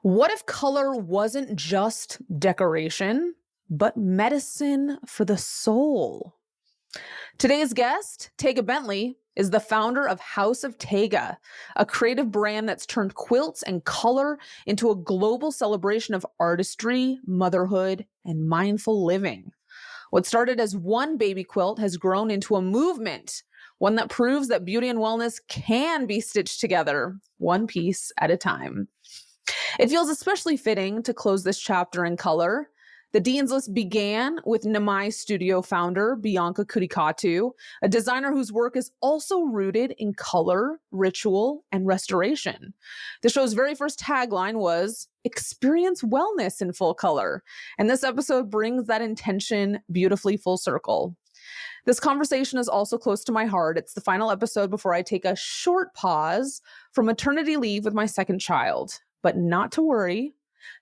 What if color wasn't just decoration, but medicine for the soul? Today's guest, Taiga Bentley, is the founder of House of Taiga, a creative brand that's turned quilts and color into a global celebration of artistry, motherhood, and mindful living. What started as one baby quilt has grown into a movement, one that proves that beauty and wellness can be stitched together, one piece at a time. It feels especially fitting to close this chapter in color. The Dean's List began with Namai Studio founder Bianca Kurikatu, a designer whose work is also rooted in color, ritual, and restoration. The show's very first tagline was "Experience wellness in full color," and this episode brings that intention beautifully full circle. This conversation is also close to my heart. It's the final episode before I take a short pause from maternity leave with my second child. But not to worry,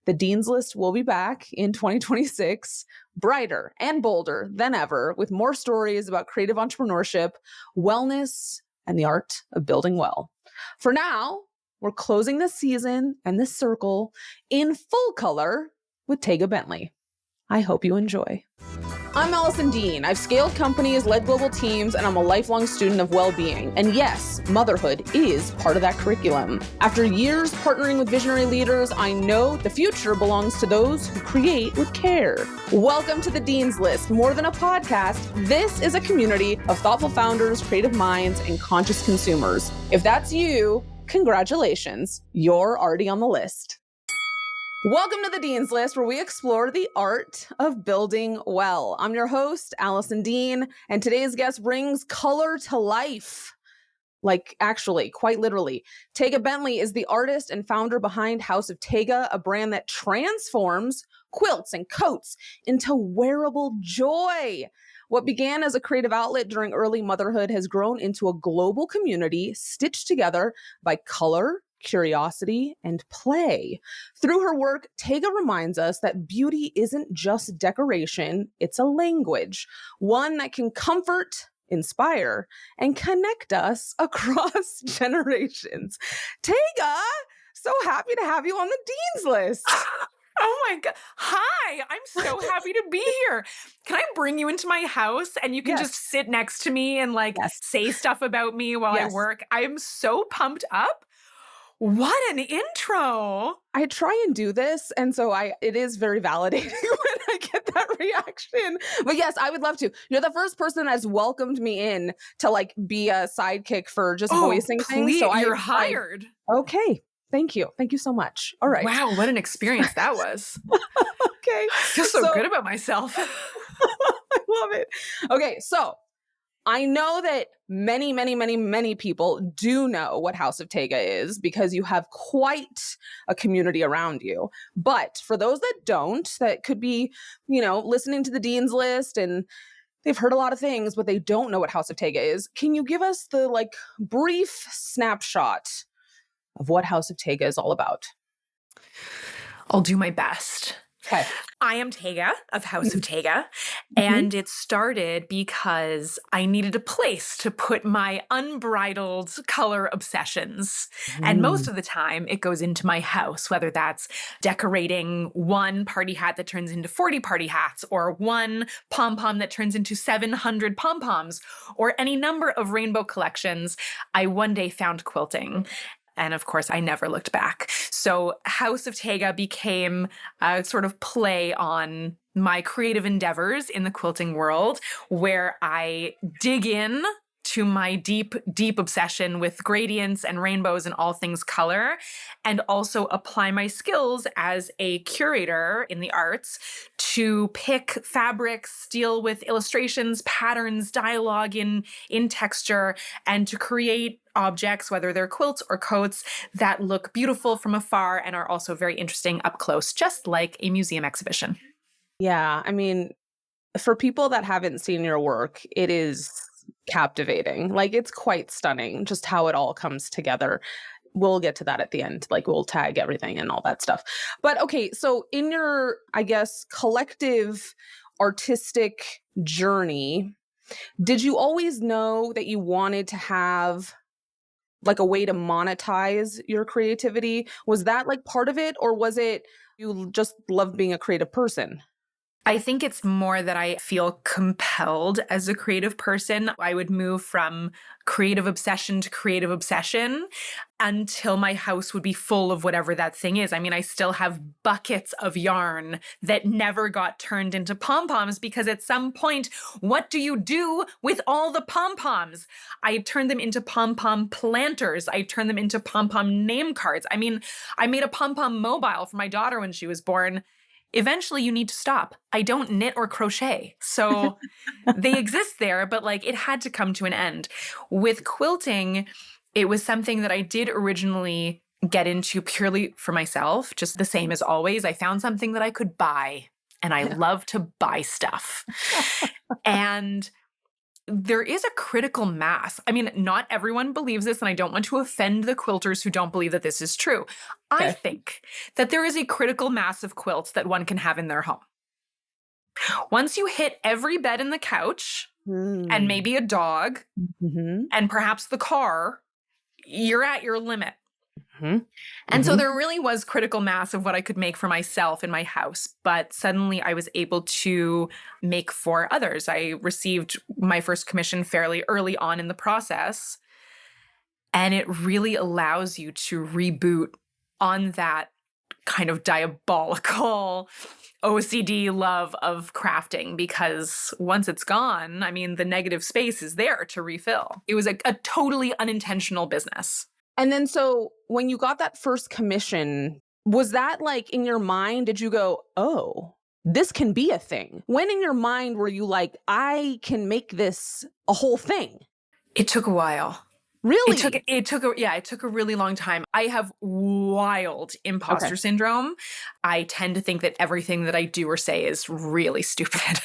the Dean's List will be back in 2026, brighter and bolder than ever, with more stories about creative entrepreneurship, wellness, and the art of building well. For now, we're closing this season and this circle in full color with Taiga Bentley. I hope you enjoy. I'm Alison Dean. I've scaled companies, led global teams, and I'm a lifelong student of well-being. And yes, motherhood is part of that curriculum. After years partnering with visionary leaders, I know the future belongs to those who create with care. Welcome to the Dean's List. More than a podcast, this is a community of thoughtful founders, creative minds, and conscious consumers. If that's you, congratulations. You're already on the list. Welcome to the Dean's List, where we explore the art of building well. I'm your host, Alison Dean, and today's guest brings color to life. Like, actually, quite literally. Taiga Bentley is the artist and founder behind House of Taiga, a brand that transforms quilts and coats into wearable joy. What began as a creative outlet during early motherhood has grown into a global community stitched together by color, curiosity, and play. Through her work, Taiga reminds us that beauty isn't just decoration, it's a language, one that can comfort, inspire, and connect us across generations. Taiga, so happy to have you on the Dean's List. Oh my God. Hi, I'm so happy to be here. Can I bring you into my house and you can Yes. just sit next to me and Yes. say stuff about me while I Yes. work? I am so pumped up. What an intro. I try and do this, and so it is very validating when I get that reaction. But yes, I would love to. You're the first person that's welcomed me in to be a sidekick for just voicing things. So you're hired. Okay. Thank you. Thank you so much. All right. Wow, what an experience that was. Okay. I feel so good about myself. I love it. Okay, so I know that many, many, many, many people do know what House of Taiga is because you have quite a community around you. But for those that don't, that could be, listening to the Dean's List and they've heard a lot of things, but they don't know what House of Taiga is. Can you give us the brief snapshot of what House of Taiga is all about? I'll do my best. Okay. I am Taiga of House of Taiga, and it started because I needed a place to put my unbridled color obsessions. And most of the time, it goes into my house, whether that's decorating one party hat that turns into 40 party hats, or one pom-pom that turns into 700 pom-poms, or any number of rainbow collections. I one day found quilting. And of course, I never looked back. So House of Taiga became a sort of play on my creative endeavors in the quilting world, where I dig in to my deep, deep obsession with gradients and rainbows and all things color, and also apply my skills as a curator in the arts to pick fabrics, deal with illustrations, patterns, dialogue in texture, and to create objects, whether they're quilts or coats, that look beautiful from afar and are also very interesting up close, just like a museum exhibition. Yeah, I mean, for people that haven't seen your work, it is captivating. It's quite stunning just how it all comes together. We'll get to that at the end. We'll tag everything and all that stuff. But okay, so in your, I guess, collective artistic journey, did you always know that you wanted to have like a way to monetize your creativity? Was that like part of it, or was it you just love being a creative person? I think it's more that I feel compelled as a creative person. I would move from creative obsession to creative obsession until my house would be full of whatever that thing is. I mean, I still have buckets of yarn that never got turned into pom-poms because at some point, what do you do with all the pom-poms? I turned them into pom-pom planters. I turned them into pom-pom name cards. I mean, I made a pom-pom mobile for my daughter when she was born. Eventually you need to stop. I don't knit or crochet. So they exist there, but like it had to come to an end. With quilting, it was something that I did originally get into purely for myself, just the same as always. I found something that I could buy, and I love to buy stuff. And there is a critical mass. I mean, not everyone believes this, and I don't want to offend the quilters who don't believe that this is true. I Okay. think that there is a critical mass of quilts that one can have in their home. Once you hit every bed and the couch, and Mm. maybe a dog, Mhm. and perhaps the car, you're at your limit. Mhm. And so Mhm. there really was critical mass of what I could make for myself in my house. But suddenly I was able to make for others. I received my first commission fairly early on in the process. And it really allows you to reboot on that kind of diabolical OCD love of crafting, because once it's gone, I mean, the negative space is there to refill. It was a totally unintentional business. And then so when you got that first commission, was that like in your mind, did you go, "Oh, this can be a thing?" When in your mind were you like, "I can make this a whole thing?" It took a while. Really? It took a really long time. I have wild Okay. imposter syndrome. I tend to think that everything that I do or say is really stupid.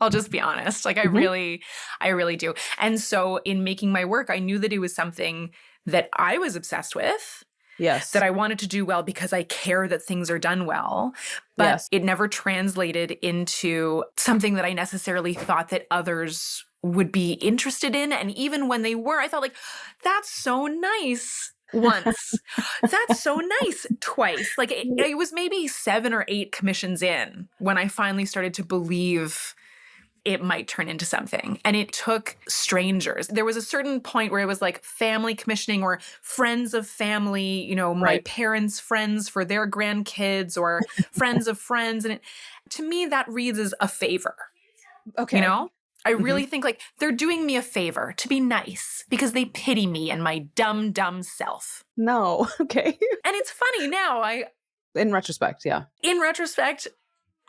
I'll just be honest. Like Mhm. I really do. And so in making my work, I knew that it was something that I was obsessed with, that Yes. I wanted to do well because I care that things are done well, but Yes. it never translated into something that I necessarily thought that others would be interested in. And even when they were, I thought like, that's so nice once. That's so nice twice. Like it was maybe 7 or 8 commissions in when I finally started to believe it might turn into something. And it took strangers. There was a certain point where it was like family commissioning or friends of family, you know, my Right. parents' friends for their grandkids or friends of friends. And to me, that reads as a favor, you Okay. know? I Mhm. really think like they're doing me a favor to be nice because they pity me and my dumb, dumb self. No. Okay. And it's funny now. In retrospect, yeah. In retrospect,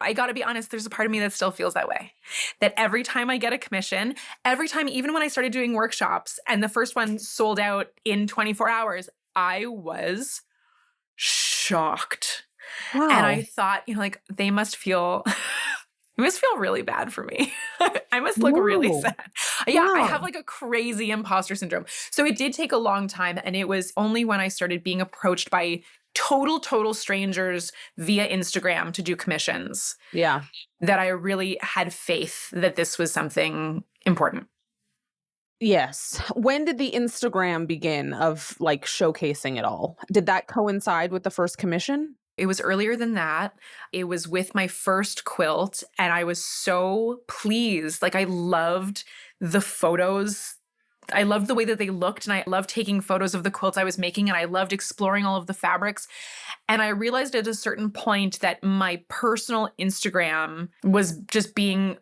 I got to be honest, there's a part of me that still feels that way. That every time I get a commission, every time, even when I started doing workshops and the first one sold out in 24 hours, I was shocked. And I Wow. thought, you know, like they must feel, it must feel really bad for me. I must look really No. sad. Yeah, I have Wow. like a crazy imposter syndrome. So it did take a long time. And it was only when I started being approached by total strangers via Instagram to do commissions Yeah. that I really had faith that this was something important. Yes. When did the Instagram begin of like showcasing it all? Did that coincide with the first commission? It was earlier than that. It was with my first quilt, and I was so pleased. Like, I loved the photos. I loved the way that they looked, and I loved taking photos of the quilts I was making, and I loved exploring all of the fabrics. And I realized at a certain point that my personal Instagram was just being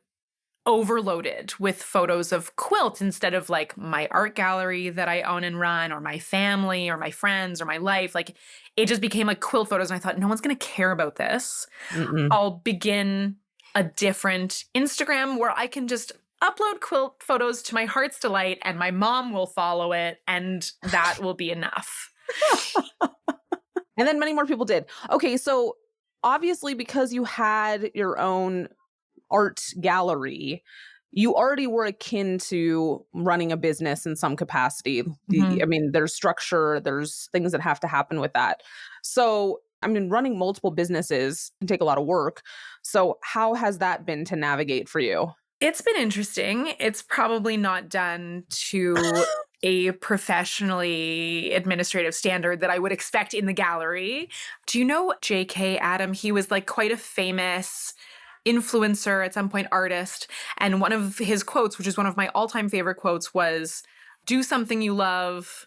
overloaded with photos of quilts instead of like my art gallery that I own and run, or my family, or my friends, or my life. Like it just became like quilt photos. And I thought, no one's going to care about this. Mm-mm. I'll begin a different Instagram where I can just upload quilt photos to my heart's delight, and my mom will follow it, and that will be enough. And then many more people did. Okay, so obviously because you had your own art gallery, you already were akin to running a business in some capacity. I Mhm. mean, there's structure, there's things that have to happen with that. So, I mean, running multiple businesses can take a lot of work. So, how has that been to navigate for you? It's been interesting. It's probably not done to a professionally administrative standard that I would expect in the gallery. Do you know J.K. Adam? He was like quite a famous influencer, at some point artist. And one of his quotes, which is one of my all-time favorite quotes, was, "Do something you love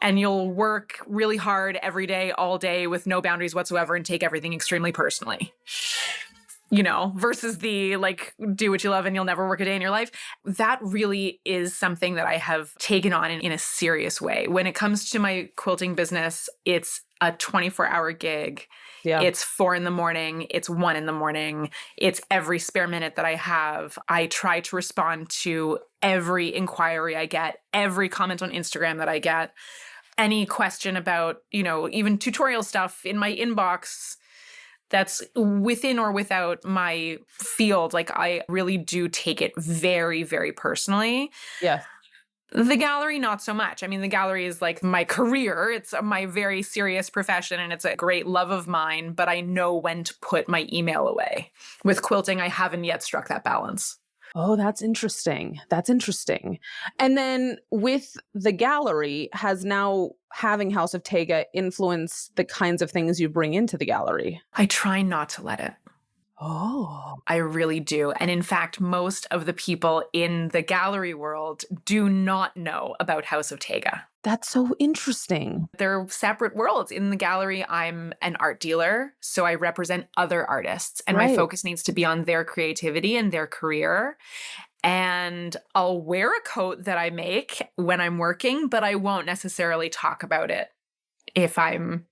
and you'll work really hard every day, all day with no boundaries whatsoever and take everything extremely personally." Versus the like, do what you love and you'll never work a day in your life. That really is something that I have taken on in a serious way. When it comes to my quilting business, it's a 24-hour gig. Yeah. It's 4 a.m. It's 1 a.m. It's every spare minute that I have. I try to respond to every inquiry I get, every comment on Instagram that I get, any question about, even tutorial stuff in my inbox that's within or without my field. Like, I really do take it very, very personally. Yes. The gallery, not so much. I mean, the gallery is like my career. It's my very serious profession and it's a great love of mine, but I know when to put my email away. With quilting, I haven't yet struck that balance. Oh, that's interesting. That's interesting. And then with the gallery, has now having House of Taiga influenced the kinds of things you bring into the gallery? I try not to let it. Oh, I really do. And in fact, most of the people in the gallery world do not know about House of Taiga. that's so interesting. They're separate worlds. In the gallery, I'm an art dealer, so I represent other artists, and my Right. focus needs to be on their creativity and their career. And I'll wear a coat that I make when I'm working, but I won't necessarily talk about it if I'm,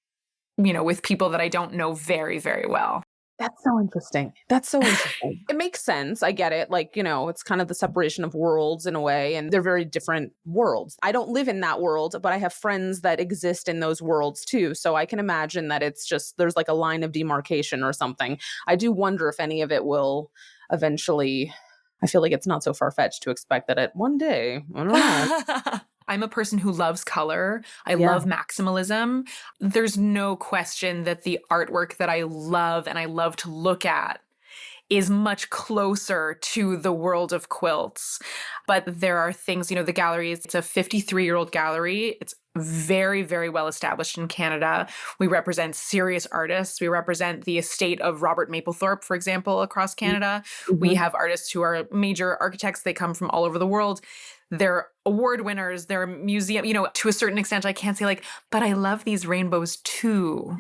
with people that I don't know very, very well. That's so interesting. That's so interesting. It makes sense. I get it. Like, it's kind of the separation of worlds in a way, and they're very different worlds. I don't live in that world, but I have friends that exist in those worlds too. So I can imagine that it's just, there's like a line of demarcation or something. I do wonder if any of it will eventually, I feel like it's not so far-fetched to expect that at one day, I don't know. I'm a person who loves color. I Yeah. love maximalism. There's no question that the artwork that I love and I love to look at is much closer to the world of quilts. But there are things, the gallery it's a 53-year-old gallery. It's very, very well established in Canada. We represent serious artists. We represent the estate of Robert Mapplethorpe, for example, across Canada. We Mhm. have artists who are major architects. They come from all over the world. They're award winners. They're museum, to a certain extent, I can't say like, but I love these rainbows too.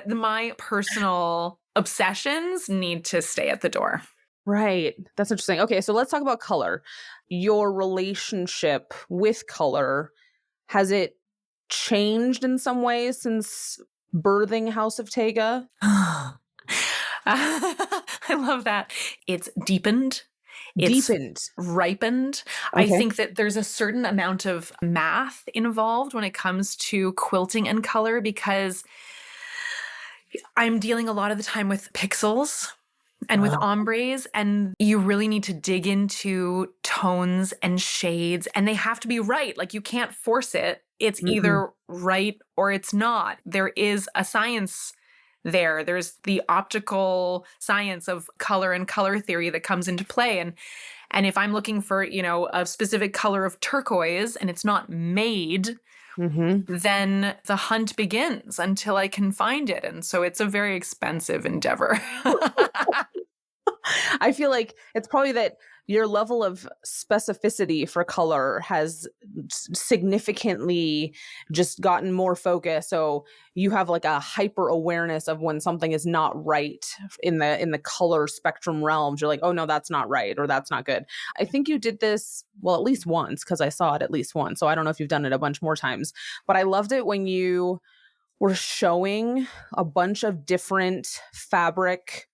My personal obsessions need to stay at the door. Right. That's interesting. Okay, so let's talk about color. Your relationship with color, has it changed in some ways since birthing House of Taiga? I love that. It's deepened. It's Deepened. ripened. I Okay. think that there's a certain amount of math involved when it comes to quilting and color because I'm dealing a lot of the time with pixels and with ombres, and you really need to dig into tones and shades, and they have to be right. Like, you can't force it. It's Mm-mm. either right or it's not. There is a science there. There's the optical science of color and color theory that comes into play. And if I'm looking for, a specific color of turquoise and it's not made, Mm-hmm. then the hunt begins until I can find it. And so it's a very expensive endeavor. I feel like it's probably that your level of specificity for color has significantly just gotten more focused. So you have like a hyper awareness of when something is not right in the color spectrum realms. You're like, oh no, that's not right, or that's not good. I think you did this, well, at least once, because I saw it at least once. So I don't know if you've done it a bunch more times, but I loved it when you were showing a bunch of different fabric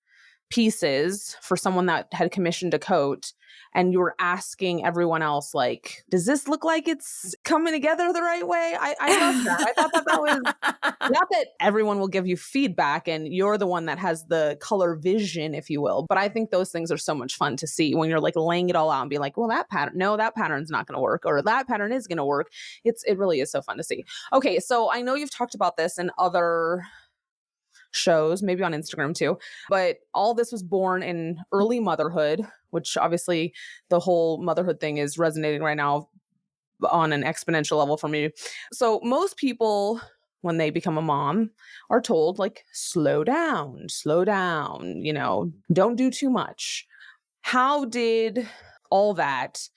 pieces for someone that had commissioned a coat, and you were asking everyone else, like, does this look like it's coming together the right way? I love that. I thought that was, not that everyone will give you feedback and you're the one that has the color vision, if you will, but I think those things are so much fun to see when you're like laying it all out and be like, well, that pattern's not going to work, or that pattern is going to work. It really is so fun to see. Okay, so I know you've talked about this in other shows, maybe on Instagram too. But all this was born in early motherhood, which obviously the whole motherhood thing is resonating right now on an exponential level for me. So most people, when they become a mom, are told like, slow down, don't do too much. How did all that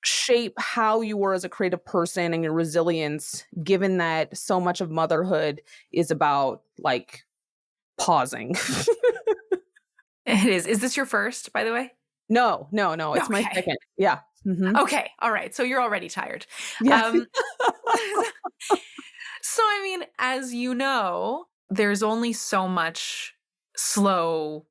shape how you were as a creative person and your resilience, given that so much of motherhood is about like pausing? It is. Is this your first, by the way? No, no, no. It's my Okay. second. Yeah. Okay. All right. So you're already tired. Yeah. Um, so, I mean, as you know, there's only so much slow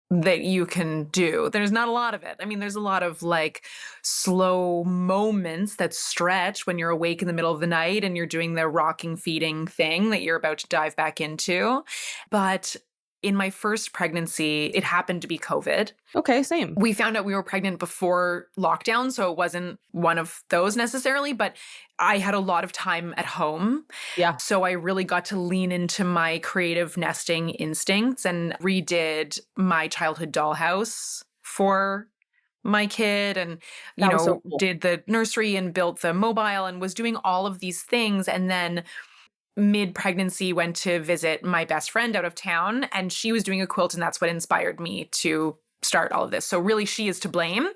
that you can do. There's not a lot of it. I mean, there's a lot of like slow moments that stretch when you're awake in the middle of the night and you're doing the rocking feeding thing that you're about to dive back into. But in my first pregnancy, it happened to be COVID. Okay, same. We found out we were pregnant before lockdown, so it wasn't one of those necessarily, but I had a lot of time at home. Yeah. So I really got to lean into my creative nesting instincts and redid my childhood dollhouse for my kid and, That was so cool. did the nursery and built the mobile and was doing all of these things. And then mid pregnancy went to visit my best friend out of town and she was doing a quilt and that's what inspired me to start all of this. So really she is to blame.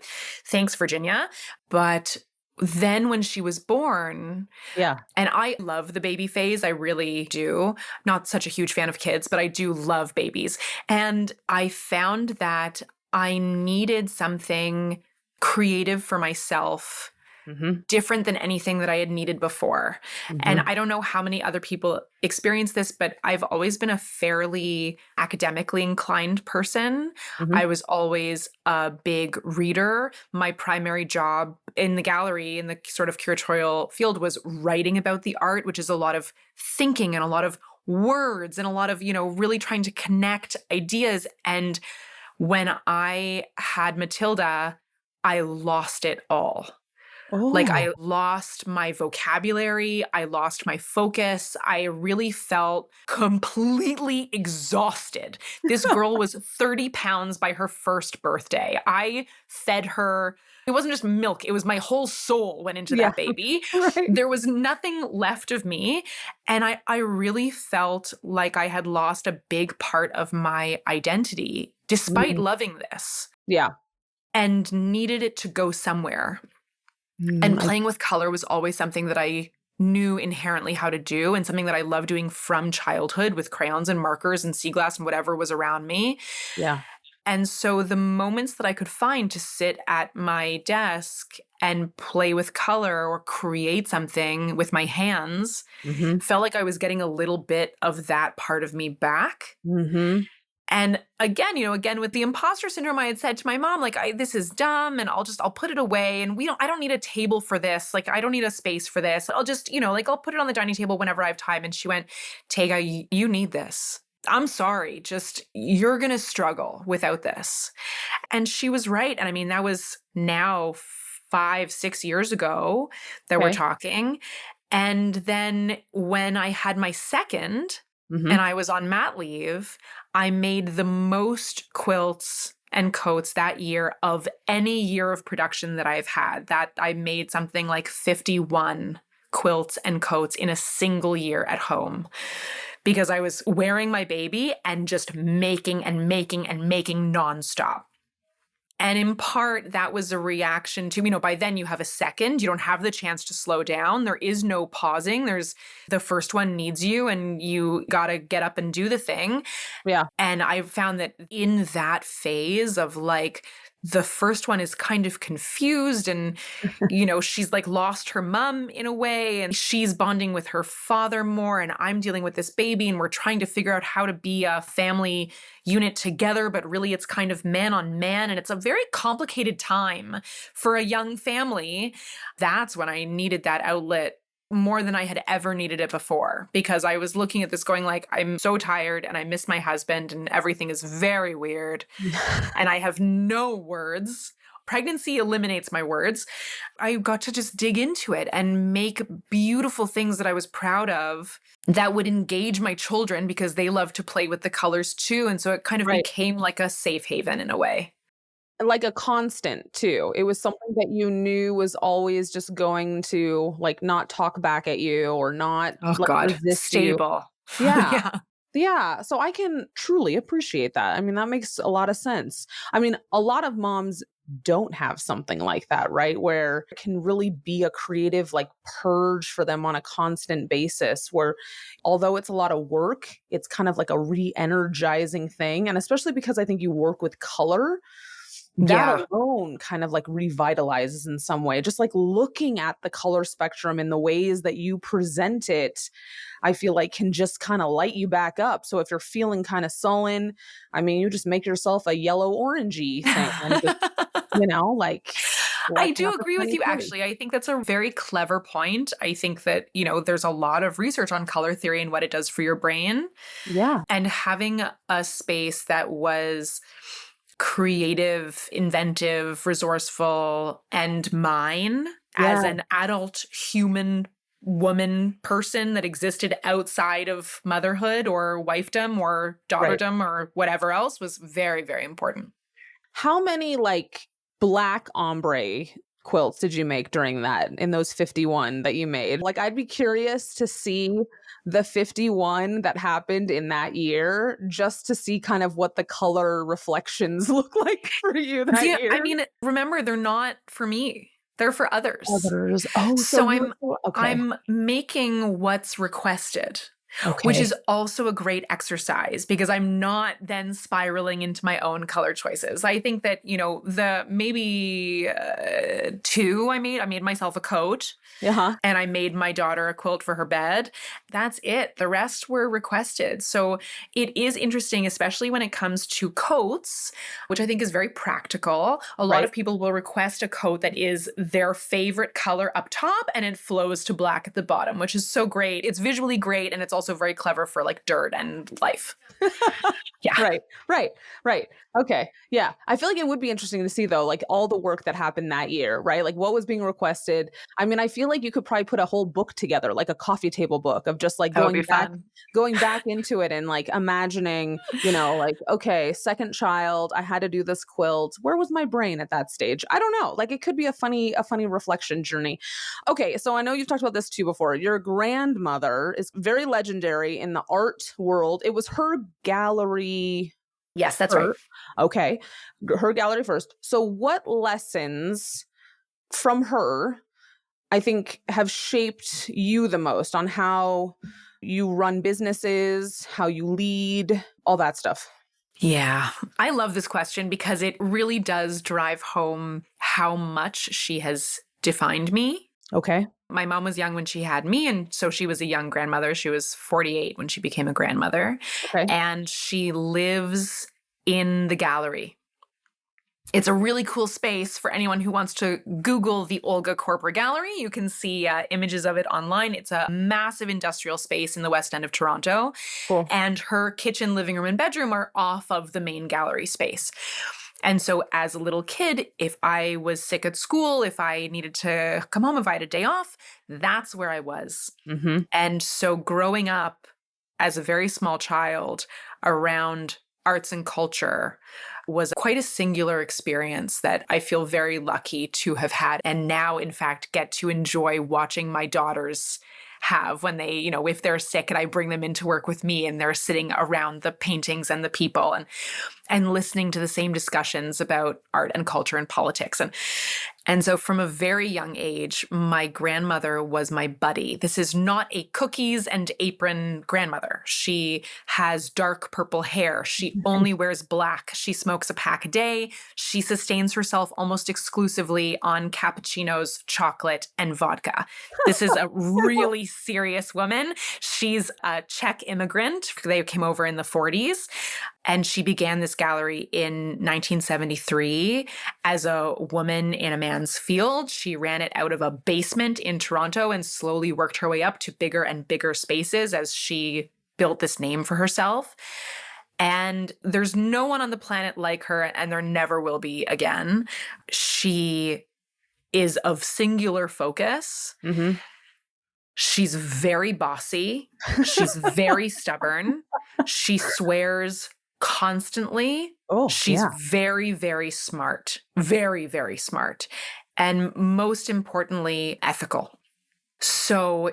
Thanks, Virginia. But then when she was born, Yeah. and I love the baby phase, I really do. Not such a huge fan of kids, but I do love babies. And I found that I needed something creative for myself, Mhm. different than anything that I had needed before. And Mhm. I don't know how many other people experience this, but I've always been a fairly academically inclined person. Mhm. I was always a big reader. My primary job in the gallery, in the sort of curatorial field, was writing about the art, which is a lot of thinking and a lot of words and a lot of, really trying to connect ideas. And when I had Matilda, I lost it all. Like Oh. I lost my vocabulary, I lost my focus. I really felt completely exhausted. This girl was 30 pounds by her first birthday. I fed her. It wasn't just milk, it was my whole soul went into Yeah. that baby. Right. There was nothing left of me. And I really felt like I had lost a big part of my identity, despite Mhm. loving this, Yeah. and needed it to go somewhere. Mm, And playing with color was always something that I knew inherently how to do and something that I loved doing from childhood with crayons and markers and sea glass and whatever was around me. yeah. And so the moments that I could find to sit at my desk and play with color or create something with my hands Mhm. felt like I was getting a little bit of that part of me back. Mhm. And again, again with the imposter syndrome, I had said to my mom, like, this is dumb and I'll put it away. And I don't need a table for this. Like, I don't need a space for this. I'll just, like, I'll put it on the dining table whenever I have time. And she went, Taiga, you need this. I'm sorry. Just, you're going to struggle without this. And she was right. And I mean, that was now 5, 6 years ago that we're Okay. talking. And then when I had my second, and Mhm. I was on mat leave, I made the most quilts and coats that year of any year of production that I've had. That I made something like 51 quilts and coats in a single year at home because I was wearing my baby and just making and making and making nonstop. And in part, that was a reaction to, by then you have a second, you don't have the chance to slow down. There is no pausing. There's the first one needs you and you got to get up and do the thing. Yeah. And I found that in that phase of like, the first one is kind of confused and, she's like lost her mom in a way and she's bonding with her father more. And I'm dealing with this baby and we're trying to figure out how to be a family unit together, but really it's kind of man on man. And it's a very complicated time for a young family. That's when I needed that outlet more than I had ever needed it before because I was looking at this going like, I'm so tired and I miss my husband and everything is very weird and I have no words. Pregnancy eliminates my words. I got to just dig into it and make beautiful things that I was proud of that would engage my children because they love to play with the colors too. And so it kind of Right. became like a safe haven in a way. like a constant too. It was something that you knew was always just going to like not talk back at you or not Oh like God, resist you. stable. Yeah. Yeah. Yeah, so I can truly appreciate that. I mean, that makes a lot of sense. I mean, a lot of moms don't have something like that, right? Where it can really be a creative like purge for them on a constant basis where although it's a lot of work, it's kind of like a re-energizing thing. And especially because I think you work with color, that Yeah. alone kind of like revitalizes in some way. Just like looking at the color spectrum in the ways that you present it, I feel like can just kind of light you back up. So if you're feeling kind of sullen, I mean, you just make yourself a yellow orangey thing and just, like I lighten do up a agree with funny you, place. actually. I think that's a very clever point. I think that, there's a lot of research on color theory and what it does for your brain. Yeah, And having a space that was creative, inventive, resourceful, and mine yeah, as an adult human woman person that existed outside of motherhood or wifedom or right. daughterdom or whatever else was very, very important. How many like black ombre quilts did you make during that in those 51 that you made? Like, I'd be curious to see the 51 that happened in that year just to see kind of what the color reflections look like for you that Yeah, I year. mean, remember, they're not for me. They're for others. Others. Oh, so So you I'm were okay. I'm making what's requested, which Okay. is also a great exercise because I'm not then spiraling into my own color choices. I think that, the maybe two I made myself a coat Uh-huh. and I made my daughter a quilt for her bed. That's it. The rest were requested. So it is interesting, especially when it comes to coats, which I think is very practical. A lot Right. of people will request a coat that is their favorite color up top and it flows to black at the bottom, which is so great. It's visually great and it's also very clever for like dirt and life. Yeah. Right, right, right. Okay. Yeah. I feel like it would be interesting to see though, like all the work that happened that year, right? Like what was being requested. I mean, I feel like you could probably put a whole book together, like a coffee table book of just like That would be fun. going back into it and like imagining, like, okay, second child, I had to do this quilt. Where was my brain at that stage? I don't know. Like it could be a funny reflection journey. Okay, so I know you've talked about this too before. Your grandmother is very legendary in the art world. It was her gallery Yes, that's right. first. Okay, her gallery first. So, what lessons from her, I think, have shaped you the most on how you run businesses, how you lead, all that stuff? Yeah, I love this question because it really does drive home how much she has defined me. Okay. My mom was young when she had me, and so she was a young grandmother. She was 48 when she became a grandmother, Okay. and she lives in the gallery. It's a really cool space for anyone who wants to Google the Olga Corporate Gallery. You can see images of it online. It's a massive industrial space in the West End of Toronto. Cool. And her kitchen, living room, and bedroom are off of the main gallery space. And so, as a little kid, if I was sick at school, if I needed to come home, if I had a day off, that's where I was. Mm-hmm. And so, growing up as a very small child around arts and culture was quite a singular experience that I feel very lucky to have had. And now, in fact, get to enjoy watching my daughters have when they, if they're sick and I bring them into work with me and they're sitting around the paintings and the people and listening to the same discussions about art and culture and politics. And so from a very young age, my grandmother was my buddy. This is not a cookies and apron grandmother. She has dark purple hair. She only wears black. She smokes a pack a day. She sustains herself almost exclusively on cappuccinos, chocolate, and vodka. This is a really serious woman. She's a Czech immigrant. They came over in the 40s. And she began this gallery in 1973 as a woman in a man's field. She ran it out of a basement in Toronto and slowly worked her way up to bigger and bigger spaces as she built this name for herself. And there's no one on the planet like her, and there never will be again. She is of singular focus. Mm-hmm. She's very bossy. She's very stubborn. She swears constantly. Oh, She's yeah. very, very smart, very, very smart, and most importantly, ethical. So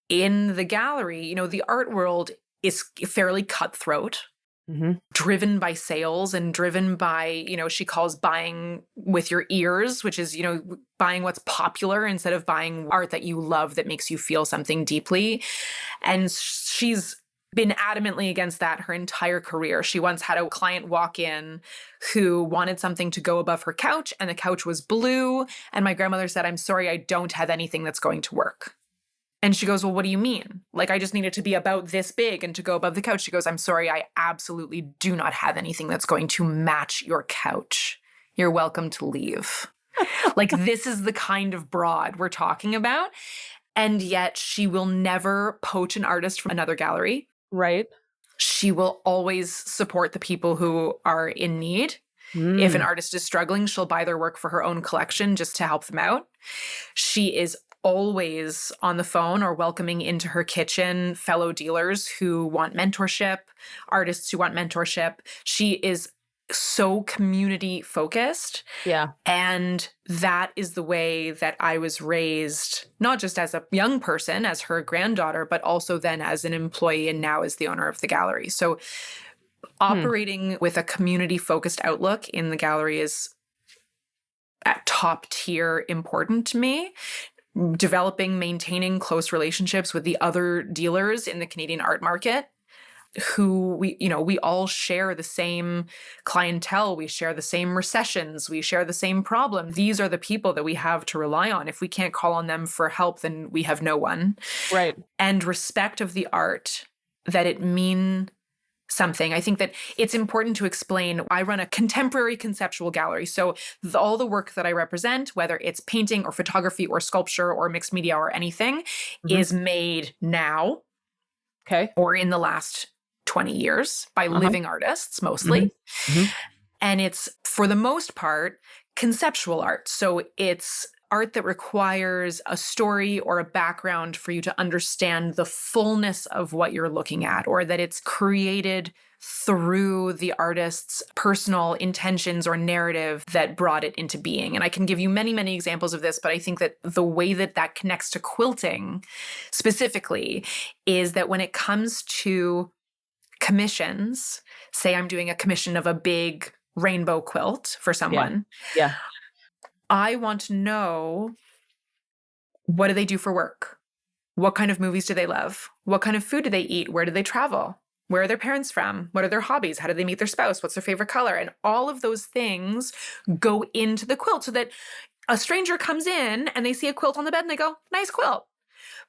in the gallery, the art world is fairly cutthroat, Hmm. driven by sales and driven by, she calls buying with your ears, which is, buying what's popular instead of buying art that you love that makes you feel something deeply. And she's been adamantly against that her entire career. She once had a client walk in who wanted something to go above her couch, and the couch was blue. And my grandmother said, "I'm sorry, I don't have anything that's going to work." And she goes, "Well, what do you mean? Like, I just need it to be about this big and to go above the couch." She goes, "I'm sorry, I absolutely do not have anything that's going to match your couch. You're welcome to leave." Like, this is the kind of broad we're talking about. And yet she will never poach an artist from another gallery. Right. She will always support the people who are in need. If an Mm. artist is struggling, she'll buy their work for her own collection just to help them out. She is always on the phone or welcoming into her kitchen fellow dealers who want mentorship, artists who want mentorship. She is so community focused. Yeah. And that is the way that I was raised, not just as a young person, as her granddaughter, but also then as an employee and now as the owner of the gallery. So Hmm. operating with a community focused outlook in the gallery is at top tier important to me. Developing, maintaining close relationships with the other dealers in the Canadian art market who we all share the same clientele, we share the same recessions, we share the same problem. These are the people that we have to rely on. If we can't call on them for help, then we have no one. Right. And respect of the art, that it mean something. I think that it's important to explain. I run a contemporary conceptual gallery. So all the work that I represent, whether it's painting or photography or sculpture or mixed media or anything, Hmm. is made now Okay. or in the last 20 years by Uh-huh. living artists Hmm. mostly. Hmm. And it's, for the most part, conceptual art. So it's art that requires a story or a background for you to understand the fullness of what you're looking at, or that it's created through the artist's personal intentions or narrative that brought it into being. And I can give you many, many examples of this, but I think that the way that that connects to quilting specifically is that when it comes to commissions, say I'm doing a commission of a big rainbow quilt for Yeah. someone, Yeah. I want to know, what do they do for work? What kind of movies do they love? What kind of food do they eat? Where do they travel? Where are their parents from? What are their hobbies? How do they meet their spouse? What's their favorite color? And all of those things go into the quilt so that a stranger comes in and they see a quilt on the bed and they go, "Nice quilt."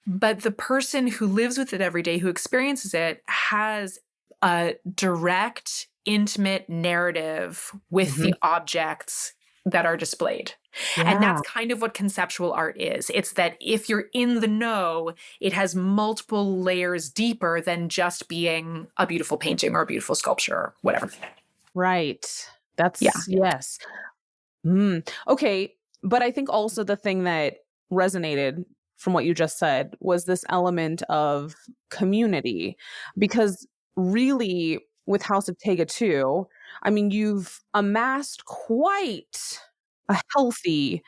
But the person who lives with it every day, who experiences it, has a direct, intimate narrative with Hmm. the objects that are displayed. And Yeah. that's kind of what conceptual art is. It's that if you're in the know, it has multiple layers deeper than just being a beautiful painting or a beautiful sculpture or whatever. Right. Yeah. That's yes. Mm. Okay. But I think also the thing that resonated from what you just said was this element of community. Because really, with House of Taiga too, I mean, you've amassed quite a healthy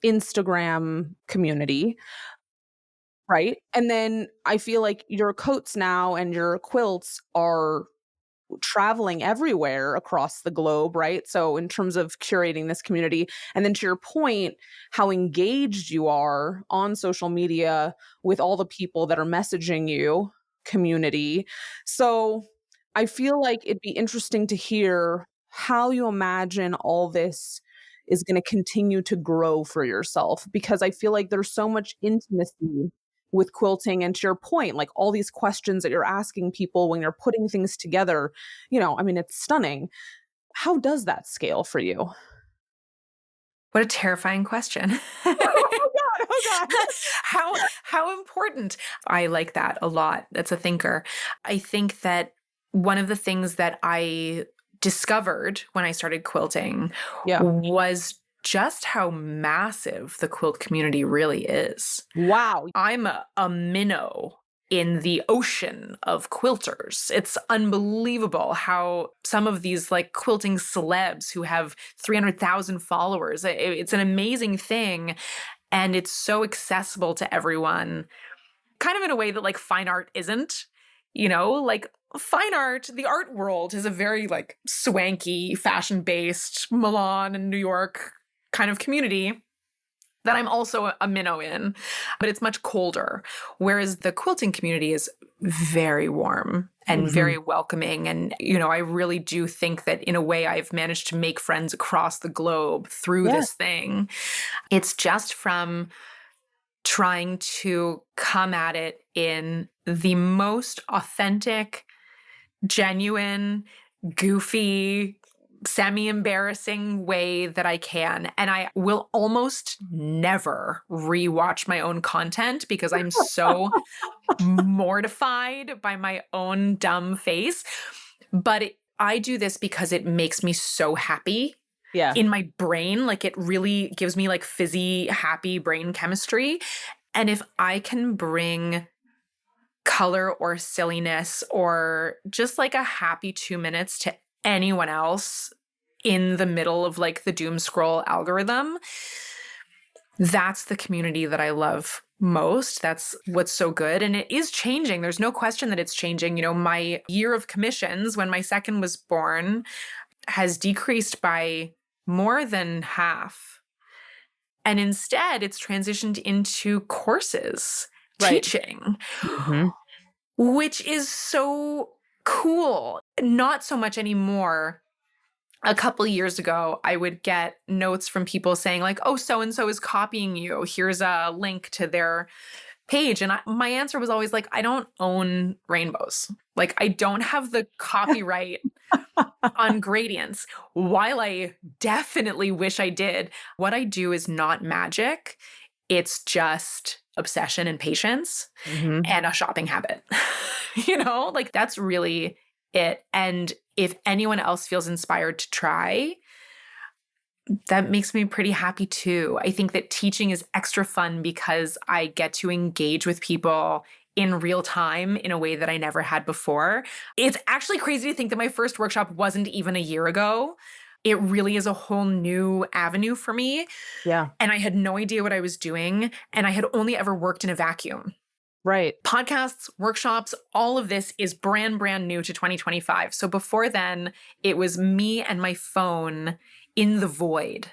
Instagram community, right? And then I feel like your coats now and your quilts are traveling everywhere across the globe, right? So, in terms of curating this community, and then to your point, how engaged you are on social media with all the people that are messaging you, community. So, I feel like it'd be interesting to hear how you imagine all this is going to continue to grow for yourself, because I feel like there's so much intimacy with quilting, and to your point, like all these questions that you're asking people when you're putting things together, I mean, it's stunning. How does that scale for you? What a terrifying question. Oh god, oh god. How important. I like that a lot. That's a thinker. I think that one of the things that I discovered when I started quilting Yeah. was just how massive the quilt community really is. Wow. I'm a minnow in the ocean of quilters. It's unbelievable how some of these like quilting celebs who have 300,000 followers, it's an amazing thing. And it's so accessible to everyone, kind of in a way that like fine art isn't, like fine art, the art world is a very like swanky, fashion-based Milan and New York kind of community that I'm also a minnow in, but it's much colder. Whereas the quilting community is very warm and very welcoming. And, I really do think that in a way I've managed to make friends across the globe through this thing. It's just from trying to come at it in the most authentic, genuine, goofy, semi-embarrassing way that I can. And I will almost never rewatch my own content because I'm so mortified by my own dumb face. But I do this because it makes me so happy in my brain. Like it really gives me like fizzy, happy brain chemistry. And if I can bring color or silliness or just like a happy 2 minutes to anyone else in the middle of like the doom scroll algorithm, that's the community that I love most. That's what's so good. And it is changing. There's no question that it's changing. My year of commissions when my second was born has decreased by more than half. And instead, it's transitioned into courses, teaching, which is so cool. Not so much anymore. A couple years ago, I would get notes from people saying like, oh, so-and-so is copying you. Here's a link to their page. And my answer was always like, I don't own rainbows. Like I don't have the copyright on gradients. While I definitely wish I did, what I do is not magic. It's just obsession and patience and a shopping habit. Like that's really it. And if anyone else feels inspired to try, that makes me pretty happy too. I think that teaching is extra fun because I get to engage with people in real time in a way that I never had before. It's actually crazy to think that my first workshop wasn't even a year ago. It really is a whole new avenue for me. Yeah. And I had no idea what I was doing. And I had only ever worked in a vacuum. Right. Podcasts, workshops, all of this is brand new to 2025. So before then, it was me and my phone in the void.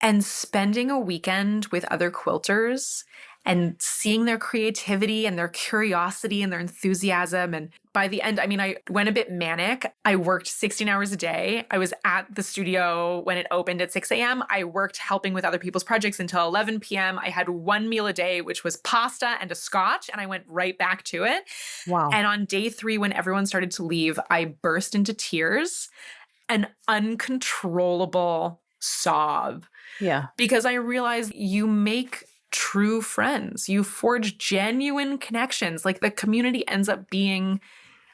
And spending a weekend with other quilters and seeing their creativity and their curiosity and their enthusiasm. And by the end, I went a bit manic. I worked 16 hours a day. I was at the studio when it opened at 6 a.m. I worked helping with other people's projects until 11 p.m. I had one meal a day, which was pasta and a scotch, and I went right back to it. Wow. And on day 3, when everyone started to leave, I burst into tears, an uncontrollable sob. Yeah. Because I realized you make true friends. You forge genuine connections. Like the community ends up being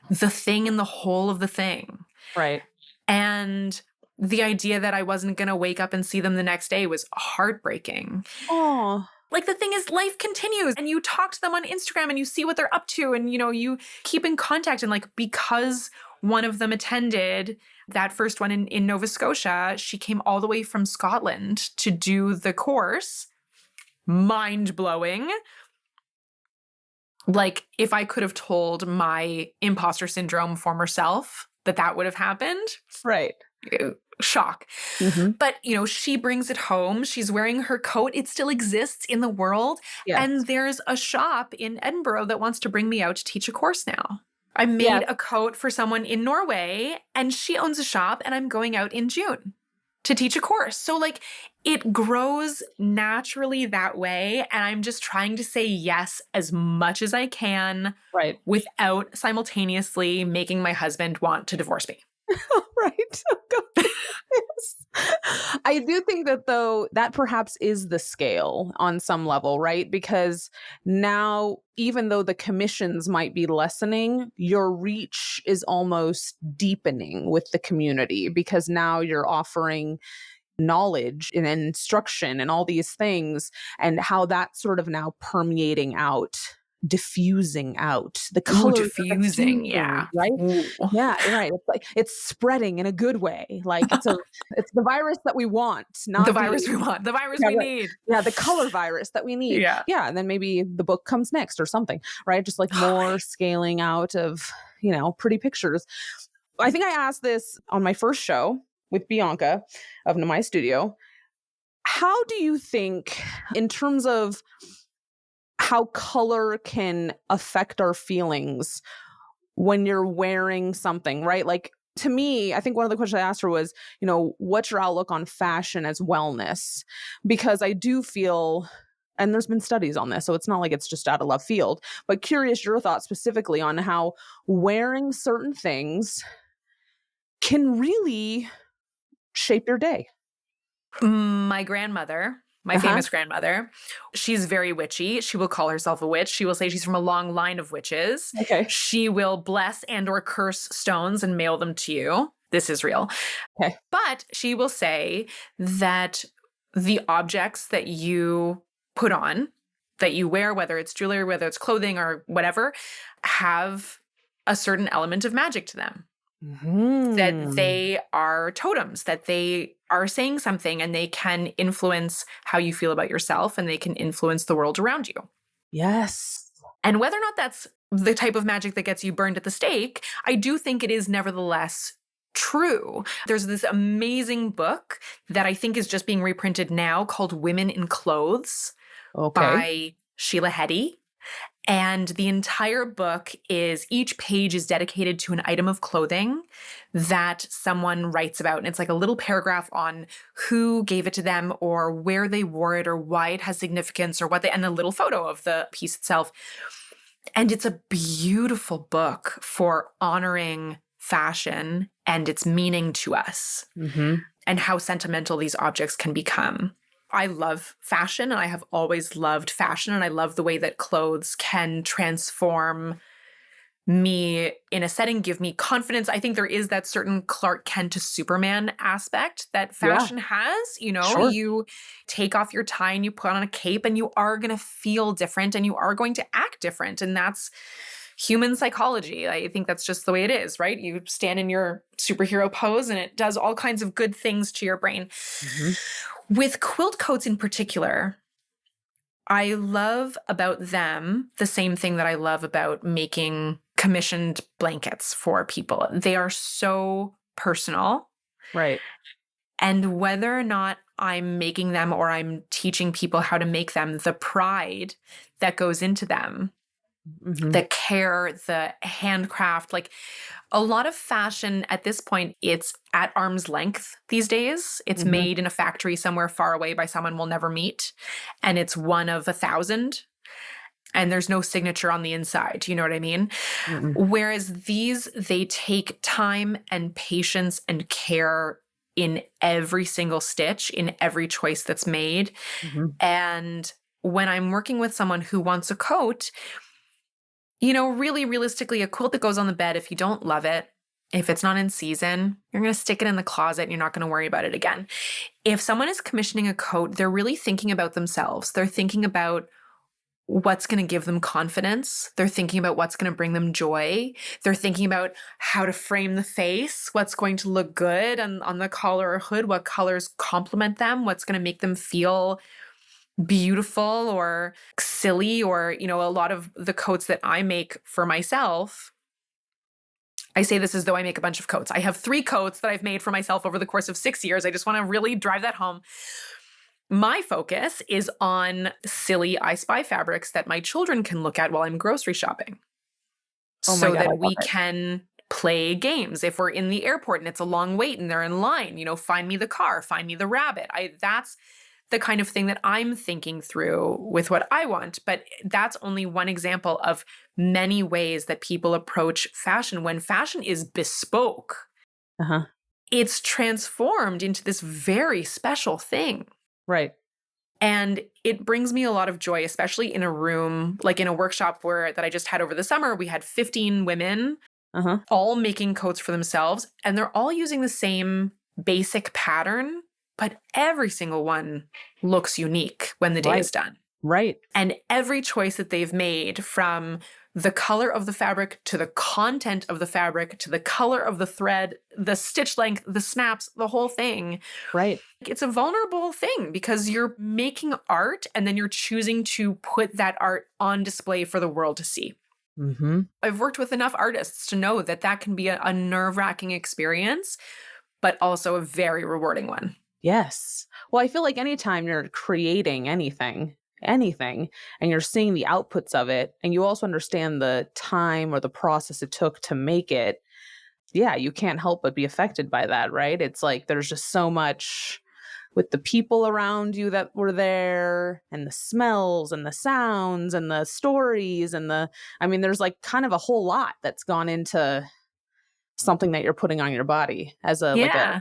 the thing in the whole of the thing. Right. And the idea that I wasn't going to wake up and see them the next day was heartbreaking. Oh. Like the thing is, life continues and you talk to them on Instagram and you see what they're up to and, you keep in contact. And like, because one of them attended that first one in Nova Scotia, she came all the way from Scotland to do the course. Mind-blowing. Like, if I could have told my imposter syndrome former self that would have happened. Right. Shock. But, she brings it home. She's wearing her coat. It still exists in the world. Yes. And there's a shop in Edinburgh that wants to bring me out to teach a course now. I made a coat for someone in Norway and she owns a shop and I'm going out in June to teach a course. So like it grows naturally that way. And I'm just trying to say yes as much as I can, right, without simultaneously making my husband want to divorce me. Right. Yes. I do think that though, that perhaps is the scale on some level, right? Because now, even though the commissions might be lessening, your reach is almost deepening with the community because now you're offering knowledge and instruction and all these things, and how that's sort of now permeating out diffusing out. The Ooh, colors are diffusing. diffusing, Yeah. right? Ooh. Yeah, you're right. It's like it's spreading in a good way. Like it's the virus that we want, The not the virus we want, the virus yeah, we right. need. Yeah, the color virus that we need. Yeah. Yeah, and then maybe the book comes next or something, right? Just like more Totally. scaling out of, pretty pictures. I think I asked this on my first show with Bianca of My Studio. How do you think, in terms of how color can affect our feelings when you're wearing something, right? Like to me, I think one of the questions I asked her was, what's your outlook on fashion as wellness? Because I do feel, and there's been studies on this, so it's not like it's just out of left field, but curious your thoughts specifically on how wearing certain things can really shape your day. My grandmother, my Uh-huh. famous grandmother, she's very witchy. She will call herself a witch. She will say she's from a long line of witches. Okay. She will bless and or curse stones and mail them to you. This is real. Okay. But she will say that the objects that you put on, that you wear, whether it's jewelry, whether it's clothing or whatever, have a certain element of magic to them. That Mhm. they are totems, that they are saying something and they can influence how you feel about yourself and they can influence the world around you. Yes. And whether or not that's the type of magic that gets you burned at the stake, I do think it is nevertheless true. There's this amazing book that I think is just being reprinted now called Women in Clothes Okay. by Sheila Heti. And the entire book is, each page is dedicated to an item of clothing that someone writes about. And it's like a little paragraph on who gave it to them or where they wore it or why it has significance or what they, and a little photo of the piece itself. And it's a beautiful book for honoring fashion and its meaning to us Mhm. and how sentimental these objects can become. I love fashion and I have always loved fashion, and I love the way that clothes can transform me in a setting, give me confidence. I think there is that certain Clark Kent to Superman aspect that Yeah, fashion has. sure. You take off your tie and you put on a cape and you are going to feel different and you are going to act different. And that's human psychology. I think that's just the way it is, right? You stand in your superhero pose and it does all kinds of good things to your brain. Mhm. With quilt coats in particular, I love about them the same thing that I love about making commissioned blankets for people. They are so personal. Right. And whether or not I'm making them or I'm teaching people how to make them, the pride that goes into them, Mhm. the care, the handcraft, like a lot of fashion at this point, it's at arm's length these days. It's Mhm. made in a factory somewhere far away by someone we'll never meet. And it's one of 1,000. And there's no signature on the inside. You know what I mean? Mm-mm. Whereas these, they take time and patience and care in every single stitch, in every choice that's made. Mhm. And when I'm working with someone who wants a coat, really realistically, a quilt that goes on the bed, if you don't love it, if it's not in season, you're going to stick it in the closet and you're not going to worry about it again. If someone is commissioning a coat, they're really thinking about themselves. They're thinking about what's going to give them confidence. They're thinking about what's going to bring them joy. They're thinking about how to frame the face, what's going to look good on the collar or hood, what colors complement them, what's going to make them feel beautiful or silly. Or, a lot of the coats that I make for myself, I say this as though I make a bunch of coats. I have 3 coats that I've made for myself over the course of 6 years. I just want to really drive that home. My focus is on silly I Spy fabrics that my children can look at while I'm grocery shopping Oh my so god, I that love we it. can play games. If we're in the airport and it's a long wait and they're in line, find me the car, find me the rabbit. That's the kind of thing that I'm thinking through with what I want. But that's only one example of many ways that people approach fashion. When fashion is bespoke, Uh-huh. it's transformed into this very special thing. Right. And it brings me a lot of joy, especially in a room, like in a workshop that I just had over the summer. We had 15 women Uh-huh. all making coats for themselves, and they're all using the same basic pattern, but every single one looks unique when the day Right. is done. Right. And every choice that they've made, from the color of the fabric to the content of the fabric to the color of the thread, the stitch length, the snaps, the whole thing, Right. it's a vulnerable thing because you're making art and then you're choosing to put that art on display for the world to see. Mm-hmm. I've worked with enough artists to know that that can be a nerve-wracking experience, but also a very rewarding one. Yes. Well, I feel like anytime you're creating anything, and you're seeing the outputs of it, and you also understand the time or the process it took to make it, yeah, you can't help but be affected by that, right? It's like there's just so much with the people around you that were there, and the smells and the sounds and the stories and I mean, there's like kind of a whole lot that's gone into something that you're putting on your body as Yeah,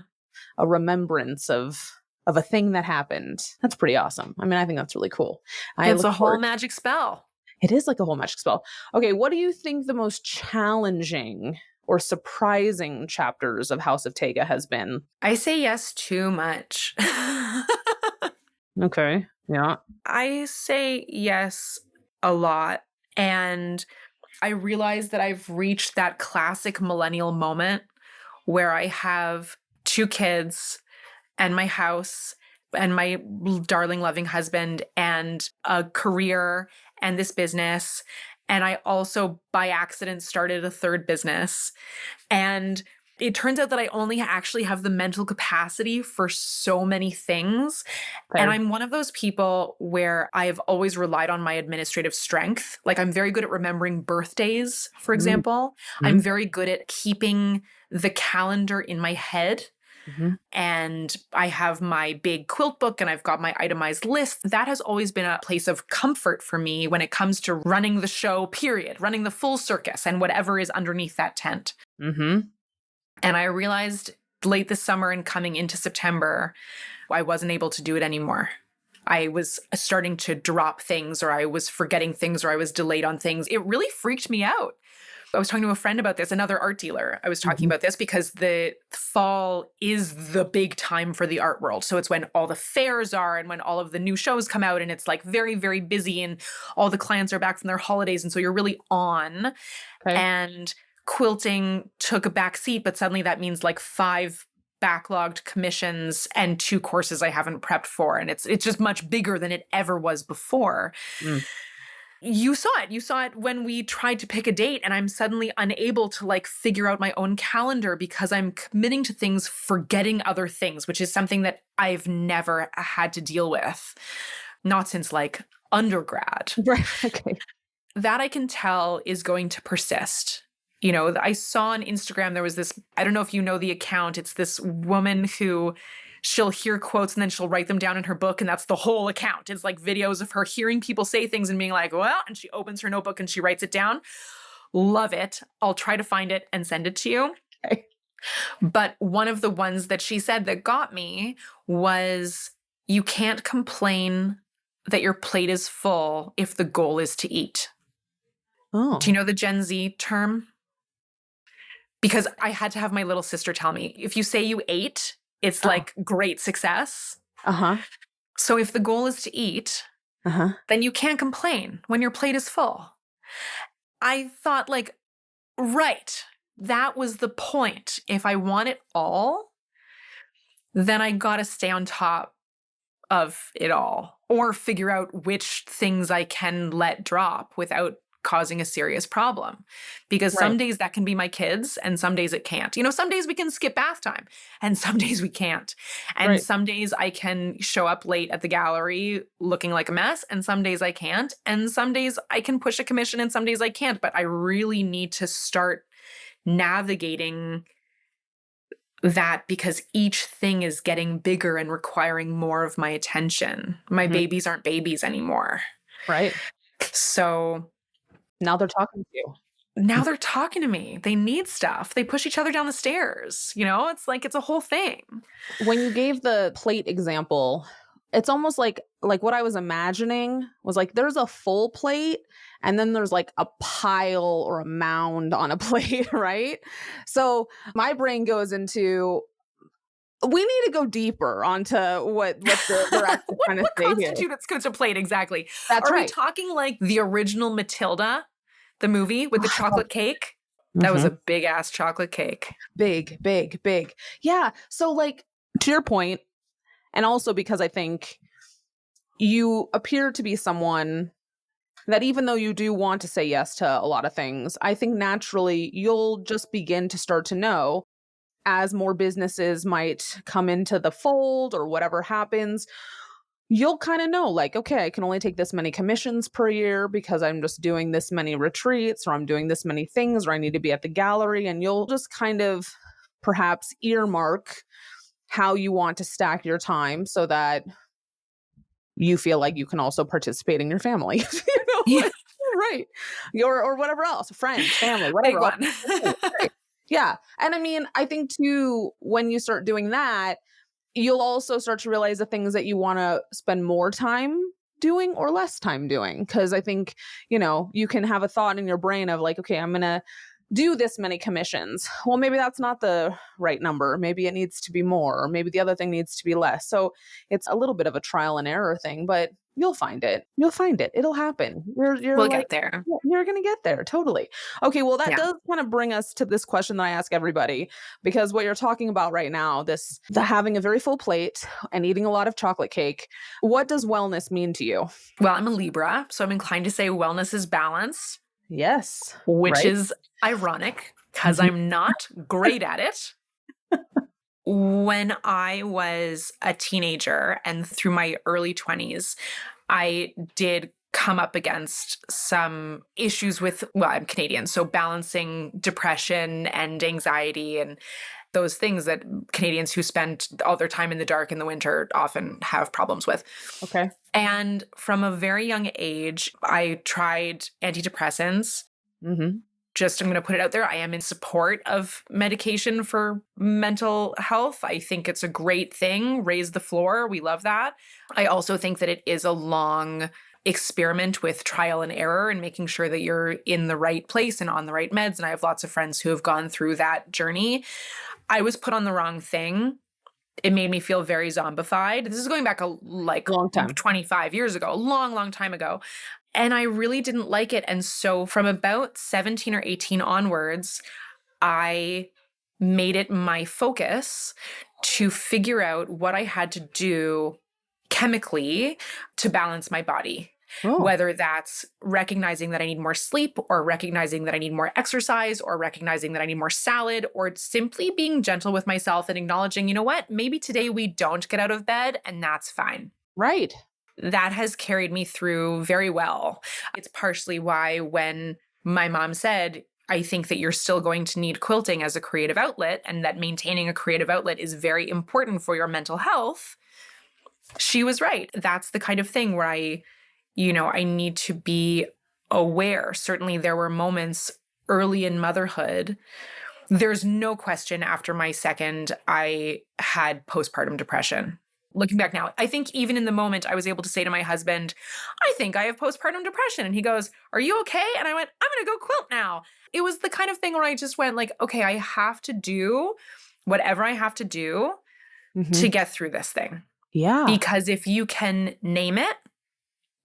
a remembrance of a thing that happened. That's pretty awesome. I mean, I think that's really cool. I it's look a whole forward. magic spell. It is like a whole magic spell. Okay, what do you think the most challenging or surprising chapters of House of Taiga has been? I say yes too much. Okay. Yeah. I say yes a lot. And I realize that I've reached that classic millennial moment where I have two kids and my house and my darling, loving husband and a career and this business. And I also, by accident, started a third business. And it turns out that I only actually have the mental capacity for so many things. And Fair. I'm one of those people where I've always relied on my administrative strength. Like, I'm very good at remembering birthdays, for example. I'm Mm-hmm. very good at keeping the calendar in my head. Mm-hmm. And I have my big quilt book and I've got my itemized list. That has always been a place of comfort for me when it comes to running the show, period, running the full circus and whatever is underneath that tent. Mm-hmm. And I realized late this summer and coming into September, I wasn't able to do it anymore. I was starting to drop things, or I was forgetting things, or I was delayed on things. It really freaked me out. I was talking to a friend about this, another art dealer. I was talking Mm-hmm. about this because the fall is the big time for the art world. So it's when all the fairs are and when all of the new shows come out, and it's like very, very busy and all the clients are back from their holidays. And so you're really on. Okay. And quilting took a back seat, but suddenly that means like 5 backlogged commissions and 2 courses I haven't prepped for. And it's just much bigger than it ever was before. Mm. You saw it. You saw it when we tried to pick a date, and I'm suddenly unable to like figure out my own calendar because I'm committing to things, forgetting other things, which is something that I've never had to deal with, not since like undergrad. Right. Okay. That I can tell is going to persist. You know, I saw on Instagram, there was this, I don't know if you know the account, it's this woman who she'll hear quotes and then she'll write them down in her book. And that's the whole account. It's like videos of her hearing people say things and being like, well, and she opens her notebook and she writes it down. Love it. I'll try to find it and send it to you. Okay. But one of the ones that she said that got me was, you can't complain that your plate is full if the goal is to eat. Oh. Do you know the Gen Z term? Because I had to have my little sister tell me, if you say you ate, it's like great success. Uh-huh. So if the goal is to eat, Uh-huh. then you can't complain when your plate is full. I thought, like, right, that was the point. If I want it all, then I got to stay on top of it all, or figure out which things I can let drop without causing a serious problem. Because Right. some days that can be my kids and some days it can't. You know, some days we can skip bath time and some days we can't. And Right. some days I can show up late at the gallery looking like a mess and some days I can't. And some days I can push a commission and some days I can't. But I really need to start navigating that because each thing is getting bigger and requiring more of my attention. My Mhm. babies aren't babies anymore. Right. So Now they're talking to you. now they're talking to me. They need stuff. They push each other down the stairs. You know, it's like it's a whole thing. When you gave the plate example, it's almost like what I was imagining was like there's a full plate and then there's like a pile or a mound on a plate, right? So my brain goes into we need to go deeper onto what they're actually what trying to what say here. constitutes a plate exactly? That's Are we right. talking like the original Matilda, the movie with the chocolate cake? That was Mhm. a big ass chocolate cake. Big, big, big. Yeah. So, like, to your point, and also because I think you appear to be someone that, even though you do want to say yes to a lot of things, I think naturally you'll just begin to start to know, as more businesses might come into the fold or whatever happens, you'll kind of know, like, okay, I can only take this many commissions per year because I'm just doing this many retreats, or I'm doing this many things, or I need to be at the gallery. And you'll just kind of perhaps earmark how you want to stack your time so that you feel like you can also participate in your family. Yeah, Like, right. Or whatever else, friends, family, big whatever else. one. Right. Yeah. And I mean, I think too, when you start doing that, you'll also start to realize the things that you want to spend more time doing or less time doing. Cause I think, you can have a thought in your brain of like, okay, I'm going to do this many commissions. Well, maybe that's not the right number. Maybe it needs to be more, or maybe the other thing needs to be less. So it's a little bit of a trial and error thing, but you'll find it. You'll find it. It'll happen. You're We'll like, get there. yeah, you're going to get there. Totally. Okay. Well, that Yeah. does kind of bring us to this question that I ask everybody, because what you're talking about right now, the having a very full plate and eating a lot of chocolate cake, what does wellness mean to you? Well, I'm a Libra, so I'm inclined to say wellness is balance, Yes. which Right. is ironic because Mhm. I'm not great at it. When I was a teenager and through my early 20s, I did come up against some issues with, well, I'm Canadian, so balancing depression and anxiety and those things that Canadians who spend all their time in the dark in the winter often have problems with. Okay. And from a very young age, I tried antidepressants. Hmm. Just, I'm going to put it out there. I am in support of medication for mental health. I think it's a great thing. Raise the floor. We love that. I also think that it is a long experiment with trial and error and making sure that you're in the right place and on the right meds. And I have lots of friends who have gone through that journey. I was put on the wrong thing. It made me feel very zombified. This is going back like Long time. 25 years ago, a long, long time ago. And I really didn't like it. And so from about 17 or 18 onwards, I made it my focus to figure out what I had to do chemically to balance my body. Oh, Whether that's recognizing that I need more sleep, or recognizing that I need more exercise, or recognizing that I need more salad, or simply being gentle with myself and acknowledging, you know what, maybe today we don't get out of bed and that's fine. right. That has carried me through very well. It's partially why when my mom said, I think that you're still going to need quilting as a creative outlet and that maintaining a creative outlet is very important for your mental health, she was right. That's the kind of thing where I need to be aware. Certainly there were moments early in motherhood. There's no question after my second, I had postpartum depression. Looking back now, I think even in the moment, I was able to say to my husband, I think I have postpartum depression. And he goes, are you okay? And I went, I'm going to go quilt now. It was the kind of thing where I just went like, okay, I have to do whatever I have to do Hmm. to get through this thing. Yeah. Because if you can name it,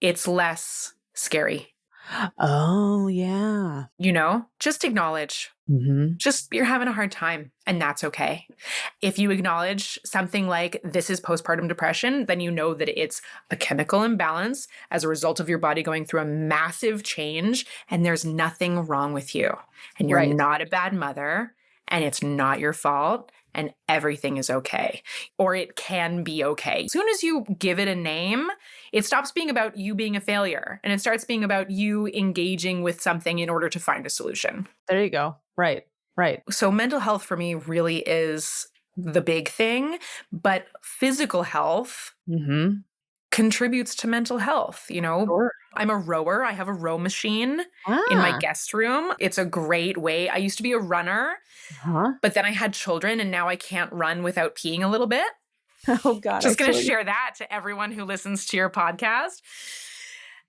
it's less scary. Oh, yeah. Just acknowledge. Hmm. Just you're having a hard time, and that's okay. If you acknowledge something like this is postpartum depression, then you know that it's a chemical imbalance as a result of your body going through a massive change, and there's nothing wrong with you. And you're Right. not a bad mother, and it's not your fault, and everything is okay. Or it can be okay. As soon as you give it a name, it stops being about you being a failure, and it starts being about you engaging with something in order to find a solution. There you go. Right. Right. So mental health for me really is the big thing, but physical health Hmm. contributes to mental health. Sure. I'm a rower. I have a row machine in my Ah. guest room. It's a great way. I used to be a runner, Huh. but then I had children and now I can't run without peeing a little bit. Oh God. Just going to Actually. share that to everyone who listens to your podcast.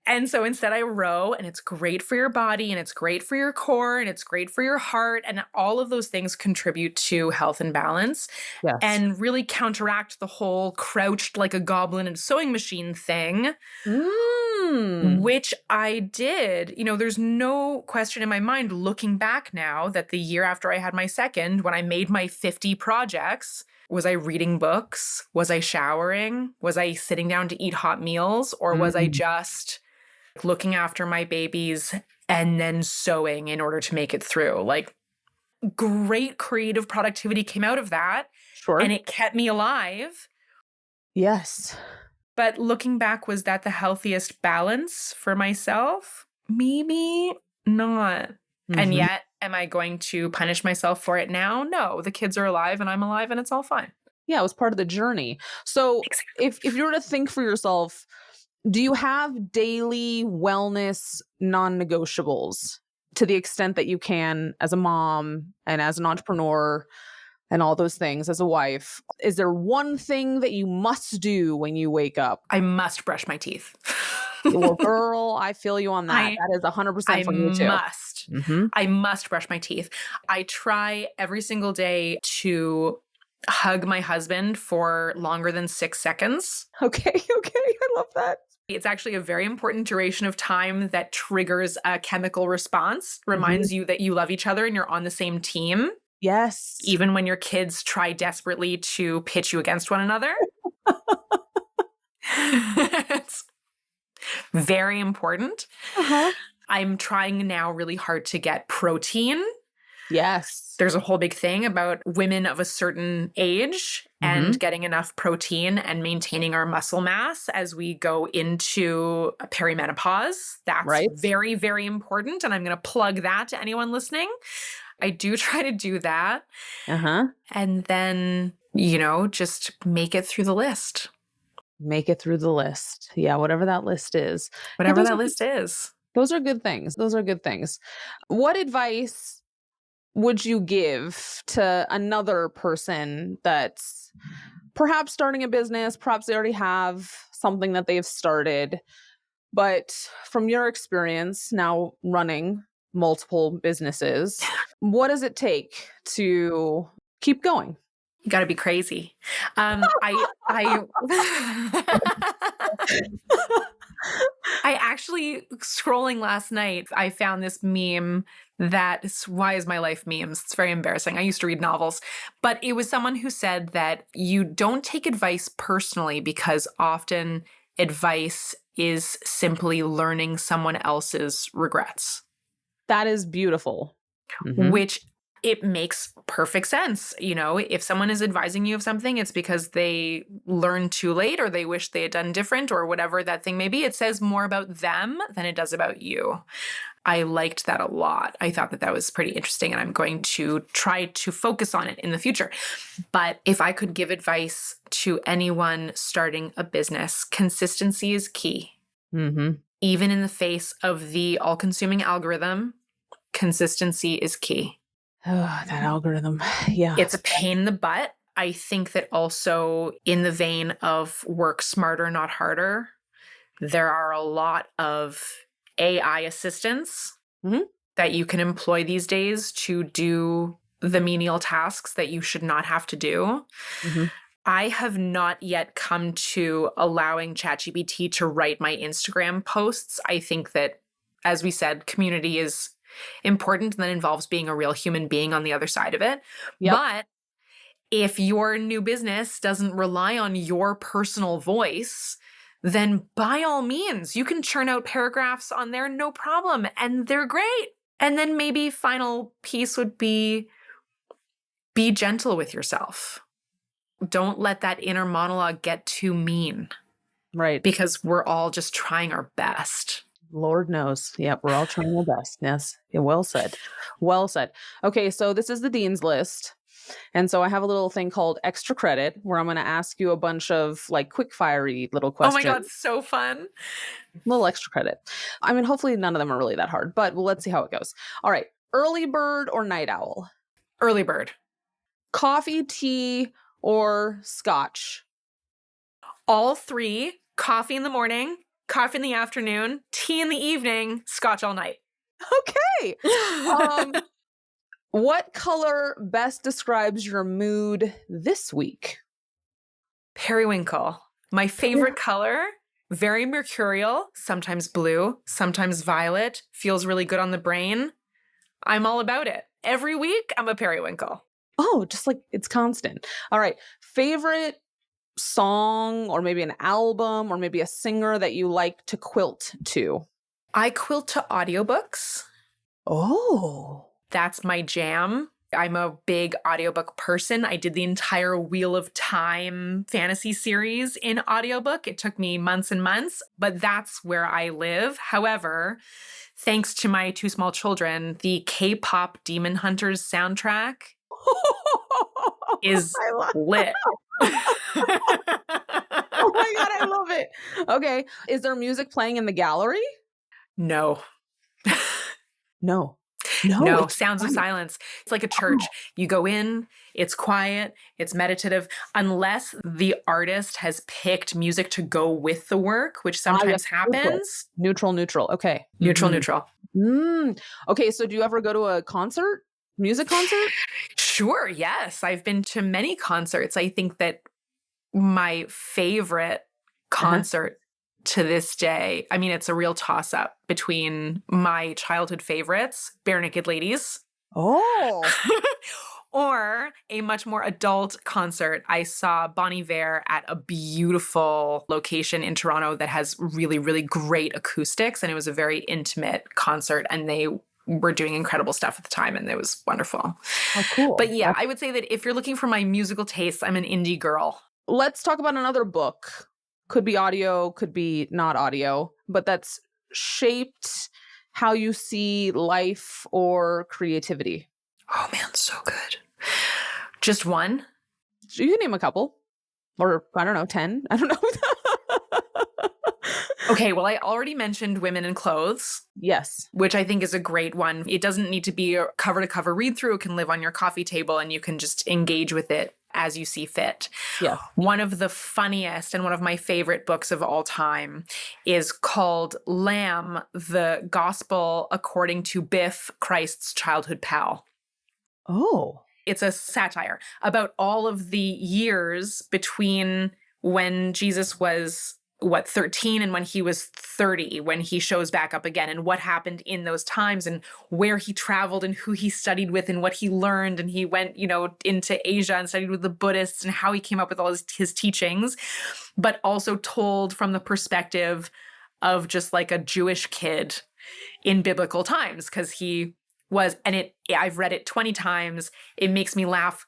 And so instead I row, and it's great for your body and it's great for your core and it's great for your heart. And all of those things contribute to health and balance Yes. and really counteract the whole crouched like a goblin in a sewing machine thing, Mm. which I did. You know, there's no question in my mind looking back now that the year after I had my second, when I made my 50 projects, was I reading books? Was I showering? Was I sitting down to eat hot meals? Or was I Mm. just looking after my babies and then sewing in order to make it through? Like, great creative productivity came out of that, and Sure. it kept me alive. Yes. But looking back, was that the healthiest balance for myself? Maybe not. And Mm-hmm. yet, am I going to punish myself for it now? No, the kids are alive and I'm alive and it's all fine. Yeah, it was part of the journey. So Exactly. if you were to think for yourself, do you have daily wellness non-negotiables to the extent that you can as a mom and as an entrepreneur and all those things as a wife? Is there one thing that you must do when you wake up? I must brush my teeth. Well, girl, I feel you on that. I That is I 100% for me too. must. Mm-hmm. I must brush my teeth. I try every single day to hug my husband for longer than 6 seconds. Okay, okay. I love that. It's actually a very important duration of time that triggers a chemical response, Mhm. reminds you that you love each other and you're on the same team, Yes. even when your kids try desperately to pitch you against one another. It's very important. Uh-huh. I'm trying now really hard to get protein. Yes. There's a whole big thing about women of a certain age and Mhm. getting enough protein and maintaining our muscle mass as we go into perimenopause. That's Right? very, very important. And I'm going to plug that to anyone listening. I do try to do that. Uh-huh. And then, just make it through the list, Make it through the list. Yeah, whatever that list is. Yeah, whatever that list is. those are good things. Those are good things. What advice would you give to another person that's perhaps starting a business, perhaps they already have something that they've started, but from your experience now running multiple businesses, what does it take to keep going? You got to be crazy. I I actually, scrolling last night, I found this meme why is my life memes? It's very embarrassing. I used to read novels, but it was someone who said that you don't take advice personally because often advice is simply learning someone else's regrets, That is beautiful. Mhm. which it makes perfect sense. If someone is advising you of something, it's because they learned too late or they wish they had done different or whatever that thing may be. It says more about them than it does about you. I liked that a lot. I thought that was pretty interesting, and I'm going to try to focus on it in the future. But if I could give advice to anyone starting a business, consistency is key. Mhm. Even in the face of the all-consuming algorithm, consistency is key. Oh, that algorithm. Yeah. It's a pain in the butt. I think that also in the vein of work smarter, not harder, there are a lot of AI assistants Mhm. that you can employ these days to do the menial tasks that you should not have to do. Mhm. I have not yet come to allowing ChatGPT to write my Instagram posts. I think that, as we said, community is important and that involves being a real human being on the other side of it. Yep. But if your new business doesn't rely on your personal voice, then by all means, you can churn out paragraphs on there, no problem. And they're great. And then maybe final piece would be gentle with yourself. Don't let that inner monologue get too mean Right. because we're all just trying our best. Lord knows. Yep, we're all trying our best. Yes. Yeah, well said. Well said. Okay, so this is the dean's list. And so I have a little thing called extra credit where I'm going to ask you a bunch of like quick fiery little Oh my questions. God, so fun. Little extra credit. I mean, hopefully none of them are really that hard, but let's see how it goes. All right. Early bird or night owl? Early bird. Coffee, tea, or scotch? All three, coffee in the morning, coffee in the afternoon, tea in the evening, scotch all night. Okay. What color best describes your mood this week? Periwinkle. My favorite color, very mercurial, sometimes blue, sometimes violet, feels really good on the brain. I'm all about it. Every week, I'm a periwinkle. Oh, just like it's constant. All right. Favorite song or maybe an album or maybe a singer that you like to quilt to? I quilt to audiobooks. Oh. That's my jam. I'm a big audiobook person. I did the entire Wheel of Time fantasy series in audiobook. It took me months and months, but that's where I live. However, thanks to my two small children, the K-pop Demon Hunters soundtrack is I love lit. Oh my God, I love it. Okay. Is there music playing in the gallery? No. No. No, No, it's sounds of quiet. silence. It's like a church. You go in, it's quiet, it's meditative, unless the artist has picked music to go with the work, which Yeah. sometimes Neutral. happens. Neutral. Okay. Neutral, Mhm. neutral. Okay, so do you ever go to a concert? Music concert? Sure, yes. I've been to many concerts. I think that my favorite Uh-huh. concert to this day, I mean, it's a real toss up between my childhood favorites, Bare Naked Ladies, Oh. or a much more adult concert. I saw Bon Iver at a beautiful location in Toronto that has really, really great acoustics. And it was a very intimate concert. And they were doing incredible stuff at the time. And it was wonderful. Oh, cool. But yeah, I would say that if you're looking for my musical tastes, I'm an indie girl. Let's talk about another book. Could be audio, could be not audio, but that's shaped how you see life or creativity. Oh man, so good. Just one? You can name a couple. Or I don't know, 10. I don't know. Okay, well, I already mentioned Women in Clothes, Yes. which I think is a great one. It doesn't need to be a cover to cover read through. It can live on your coffee table and you can just engage with it as you see fit. Yes. One of the funniest and one of my favorite books of all time is called Lamb, the Gospel According to Biff, Christ's Childhood Pal. Oh. It's a satire about all of the years between when Jesus was 13 and when he was 30, when he shows back up again, and what happened in those times and where he traveled and who he studied with and what he learned. And he went, into Asia and studied with the Buddhists and how he came up with all his teachings, but also told from the perspective of just like a Jewish kid in biblical times, because he was, and I've read it 20 times. It makes me laugh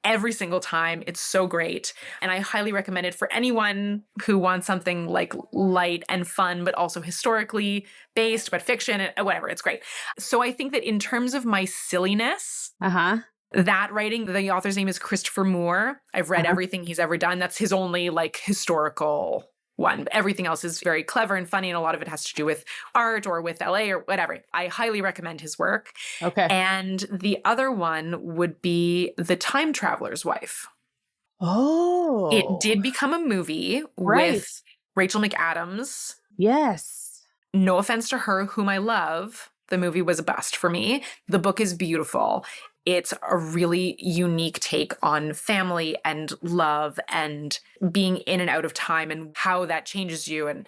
every single time. It's so great. And I highly recommend it for anyone who wants something like light and fun, but also historically based, but fiction, and whatever. It's great. So I think that in terms of my silliness, Uh-huh. that writing, the author's name is Christopher Moore. I've read everything he's ever done. That's his only like historical one. Everything else is very clever and funny, and a lot of it has to do with art or with LA or whatever. I highly recommend his work. Okay. And the other one would be The Time Traveler's Wife. Oh. It did become a movie Right. with Rachel McAdams. Yes. No offense to her, whom I love. The movie was a bust for me. The book is beautiful. It's a really unique take on family and love and being in and out of time and how that changes you. And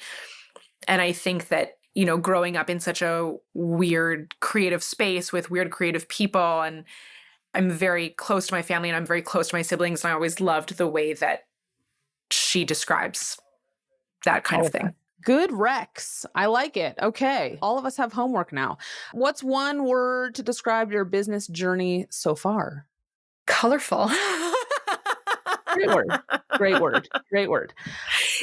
I think that, growing up in such a weird creative space with weird creative people, and I'm very close to my family and I'm very close to my siblings, and I always loved the way that she describes that kind of thing. Good Rex. I like it. Okay. All of us have homework now. What's one word to describe your business journey so far? Colorful. Great word. Great word. Great word.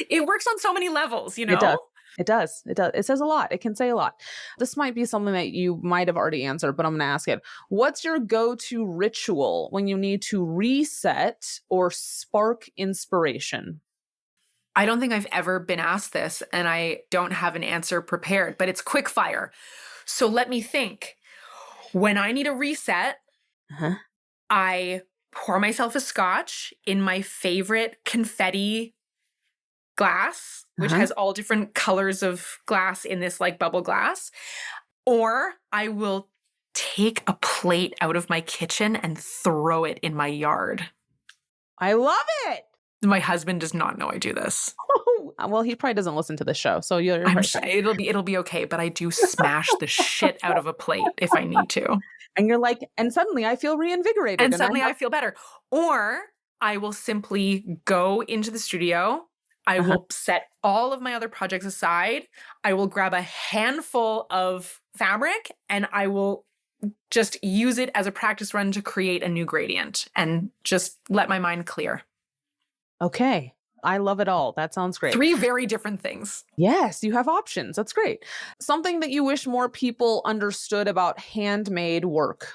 It works on so many levels, It does. It does. It does. It says a lot. It can say a lot. This might be something that you might have already answered, but I'm going to ask it. What's your go-to ritual when you need to reset or spark inspiration? I don't think I've ever been asked this, and I don't have an answer prepared, but it's quick fire. So let me think. When I need a reset, Uh-huh. I pour myself a scotch in my favorite confetti glass, which has all different colors of glass in this like bubble glass, or I will take a plate out of my kitchen and throw it in my yard. I love it. My husband does not know I do this. Well, he probably doesn't listen to the show, so you're I'm right. sure it'll be okay, but I do smash the shit out of a plate if I need to. And you're like, and suddenly I feel reinvigorated. And suddenly I feel better. Or I will simply go into the studio. I will set all of my other projects aside. I will grab a handful of fabric and I will just use it as a practice run to create a new gradient and just let my mind clear. Okay. I love it all. That sounds great. 3 very different things. Yes, you have options. That's great. Something that you wish more people understood about handmade work.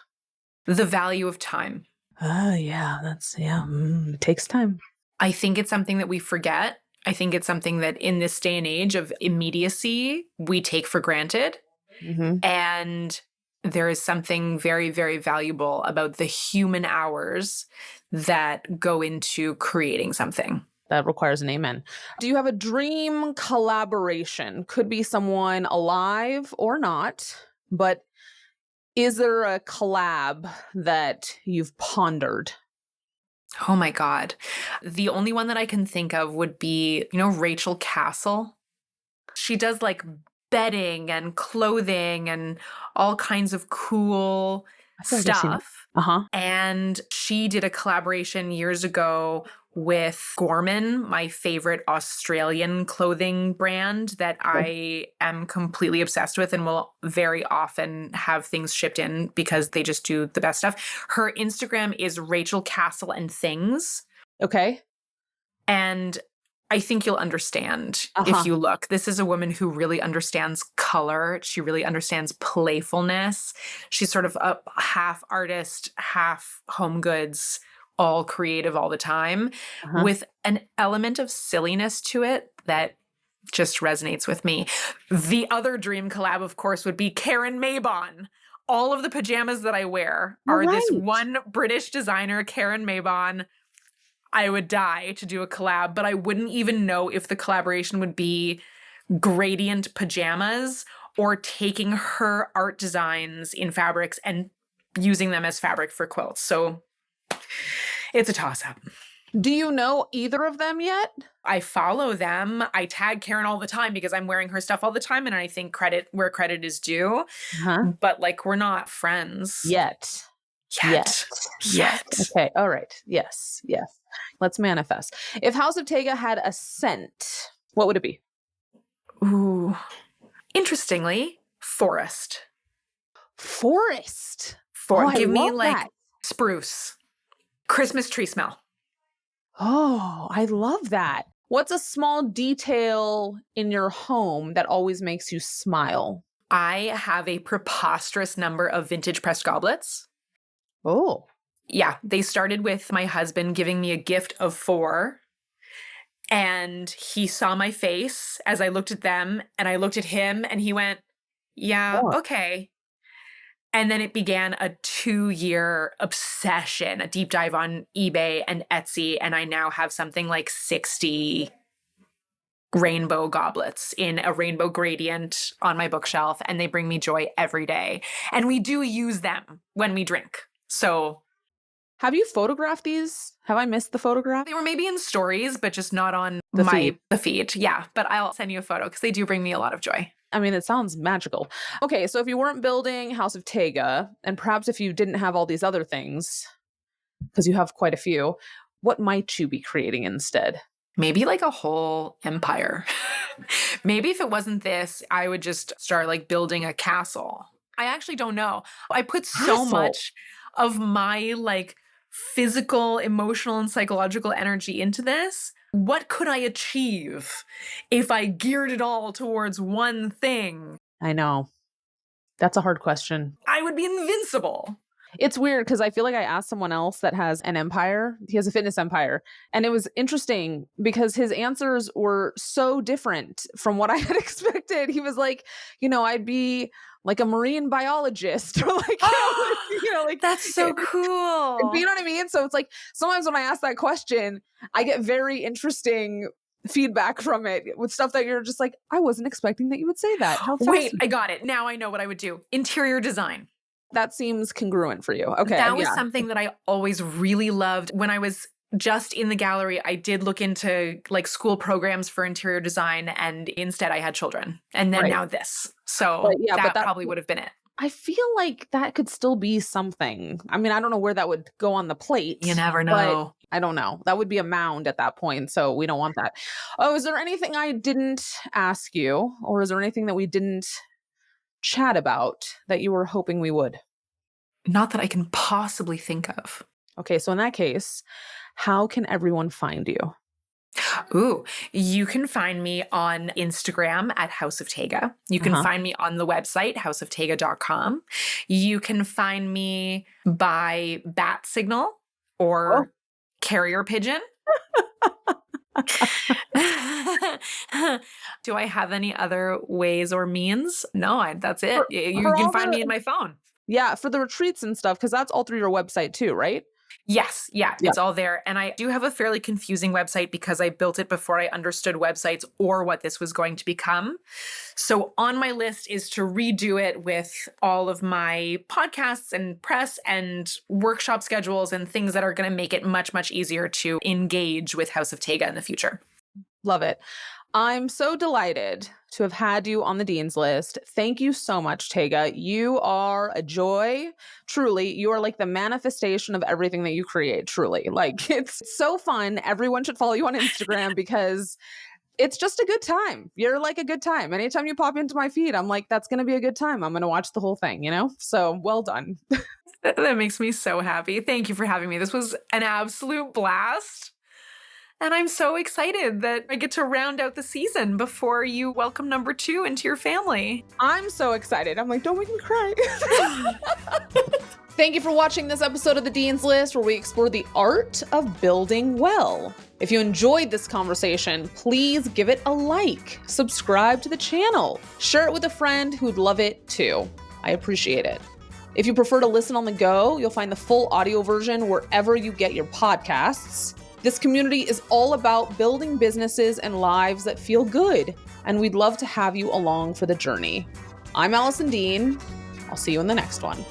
The value of time. Yeah, it takes time. I think it's something that we forget. I think it's something that in this day and age of immediacy, we take for granted. And there is something very, very valuable about the human hours that go into creating something. That requires an amen. Do you have a dream collaboration? Could be someone alive or not, but is there a collab that you've pondered? Oh my God. The only one that I can think of would be, Rachel Castle. She does like bedding and clothing and all kinds of cool stuff. And she did a collaboration years ago with Gorman, my favorite Australian clothing brand that I am completely obsessed with and will very often have things shipped in because they just do the best stuff. Her Instagram is Rachel Castle and Things. Okay. And I think you'll understand if you look. This is a woman who really understands color. She really understands playfulness. She's sort of a half artist, half home goods, all creative all the time with an element of silliness to it that just resonates with me. The other dream collab, of course, would be Karen Maybon. All of the pajamas that I wear are this one British designer, Karen Maybon. I would die to do a collab, but I wouldn't even know if the collaboration would be gradient pajamas or taking her art designs in fabrics and using them as fabric for quilts. So it's a toss-up. Do you know either of them yet? I follow them. I tag Karen all the time because I'm wearing her stuff all the time, and I think credit where credit is due. But like, we're not friends. Yet. Okay. All right. Yes. Let's manifest. If House of Taiga had a scent, what would it be? Ooh. Interestingly, forest. Give me like that. Spruce. Christmas tree smell. Oh, I love that. What's a small detail in your home that always makes you smile? I have a preposterous number of vintage pressed goblets. Oh. Yeah, they started with my husband giving me a gift of 4. And he saw my face as I looked at them, and I looked at him, and he went, yeah, okay. And then it began a 2-year obsession, a deep dive on eBay and Etsy. And I now have something like 60 rainbow goblets in a rainbow gradient on my bookshelf. And they bring me joy every day. And we do use them when we drink. So have you photographed these? Have I missed the photograph? They were maybe in stories, but just not on the feed. Yeah, but I'll send you a photo because they do bring me a lot of joy. I mean, it sounds magical. Okay, so if you weren't building House of Taiga, and perhaps if you didn't have all these other things, because you have quite a few, what might you be creating instead? Maybe like a whole empire. Maybe if it wasn't this, I would just start like building a castle. I actually don't know. I put so much of my like physical, emotional, and psychological energy into this. What could I achieve if I geared it all towards one thing? I know. That's a hard question. I would be invincible. It's weird because I feel like I asked someone else that has an empire. He has a fitness empire. And it was interesting because his answers were so different from what I had expected. He was like, I'd be like a marine biologist or like, like that's so cool. You know what I mean? So it's like sometimes when I ask that question, I get very interesting feedback from it with stuff that you're just like, I wasn't expecting that you would say that. How Wait, fascinating. I got it. Now I know what I would do. Interior design. That seems congruent for you. Okay. That was Yeah. something that I always really loved. When I was just in the gallery, I did look into like school programs for interior design, and instead I had children. And then Right. now this. So But that that probably would have been it. I feel like that could still be something. I mean, I don't know where that would go on the plate. You never But know. I don't know. That would be a mound at that point. So we don't want that. Oh, is there anything I didn't ask you? Or is there anything that we didn't chat about that you were hoping we would? Not that I can possibly think of. Okay. So in that case, how can everyone find you? Ooh, you can find me on Instagram at House of Taiga. You can find me on the website, houseoftaiga.com. You can find me by bat signal or carrier pigeon. Do I have any other ways or means? No, that's it. You can find me in my phone. Yeah, for the retreats and stuff, because that's all through your website too, right? Yes. Yeah, it's all there. And I do have a fairly confusing website because I built it before I understood websites or what this was going to become. So on my list is to redo it with all of my podcasts and press and workshop schedules and things that are going to make it much, much easier to engage with House of Taiga in the future. Love it. I'm so delighted to have had you on the Dean's List. Thank you so much, Taiga. You are a joy. Truly, you are like the manifestation of everything that you create, truly. Like, it's so fun. Everyone should follow you on Instagram because it's just a good time. You're like a good time. Anytime you pop into my feed, I'm like, that's going to be a good time. I'm going to watch the whole thing, you know? So well done. That makes me so happy. Thank you for having me. This was an absolute blast. And I'm so excited that I get to round out the season before you welcome number 2 into your family. I'm so excited. I'm like, don't make me cry. Thank you for watching this episode of The Dean's List, where we explore the art of building well. If you enjoyed this conversation, please give it a like, subscribe to the channel, share it with a friend who'd love it too. I appreciate it. If you prefer to listen on the go, you'll find the full audio version wherever you get your podcasts. This community is all about building businesses and lives that feel good, and we'd love to have you along for the journey. I'm Alison Dean. I'll see you in the next one.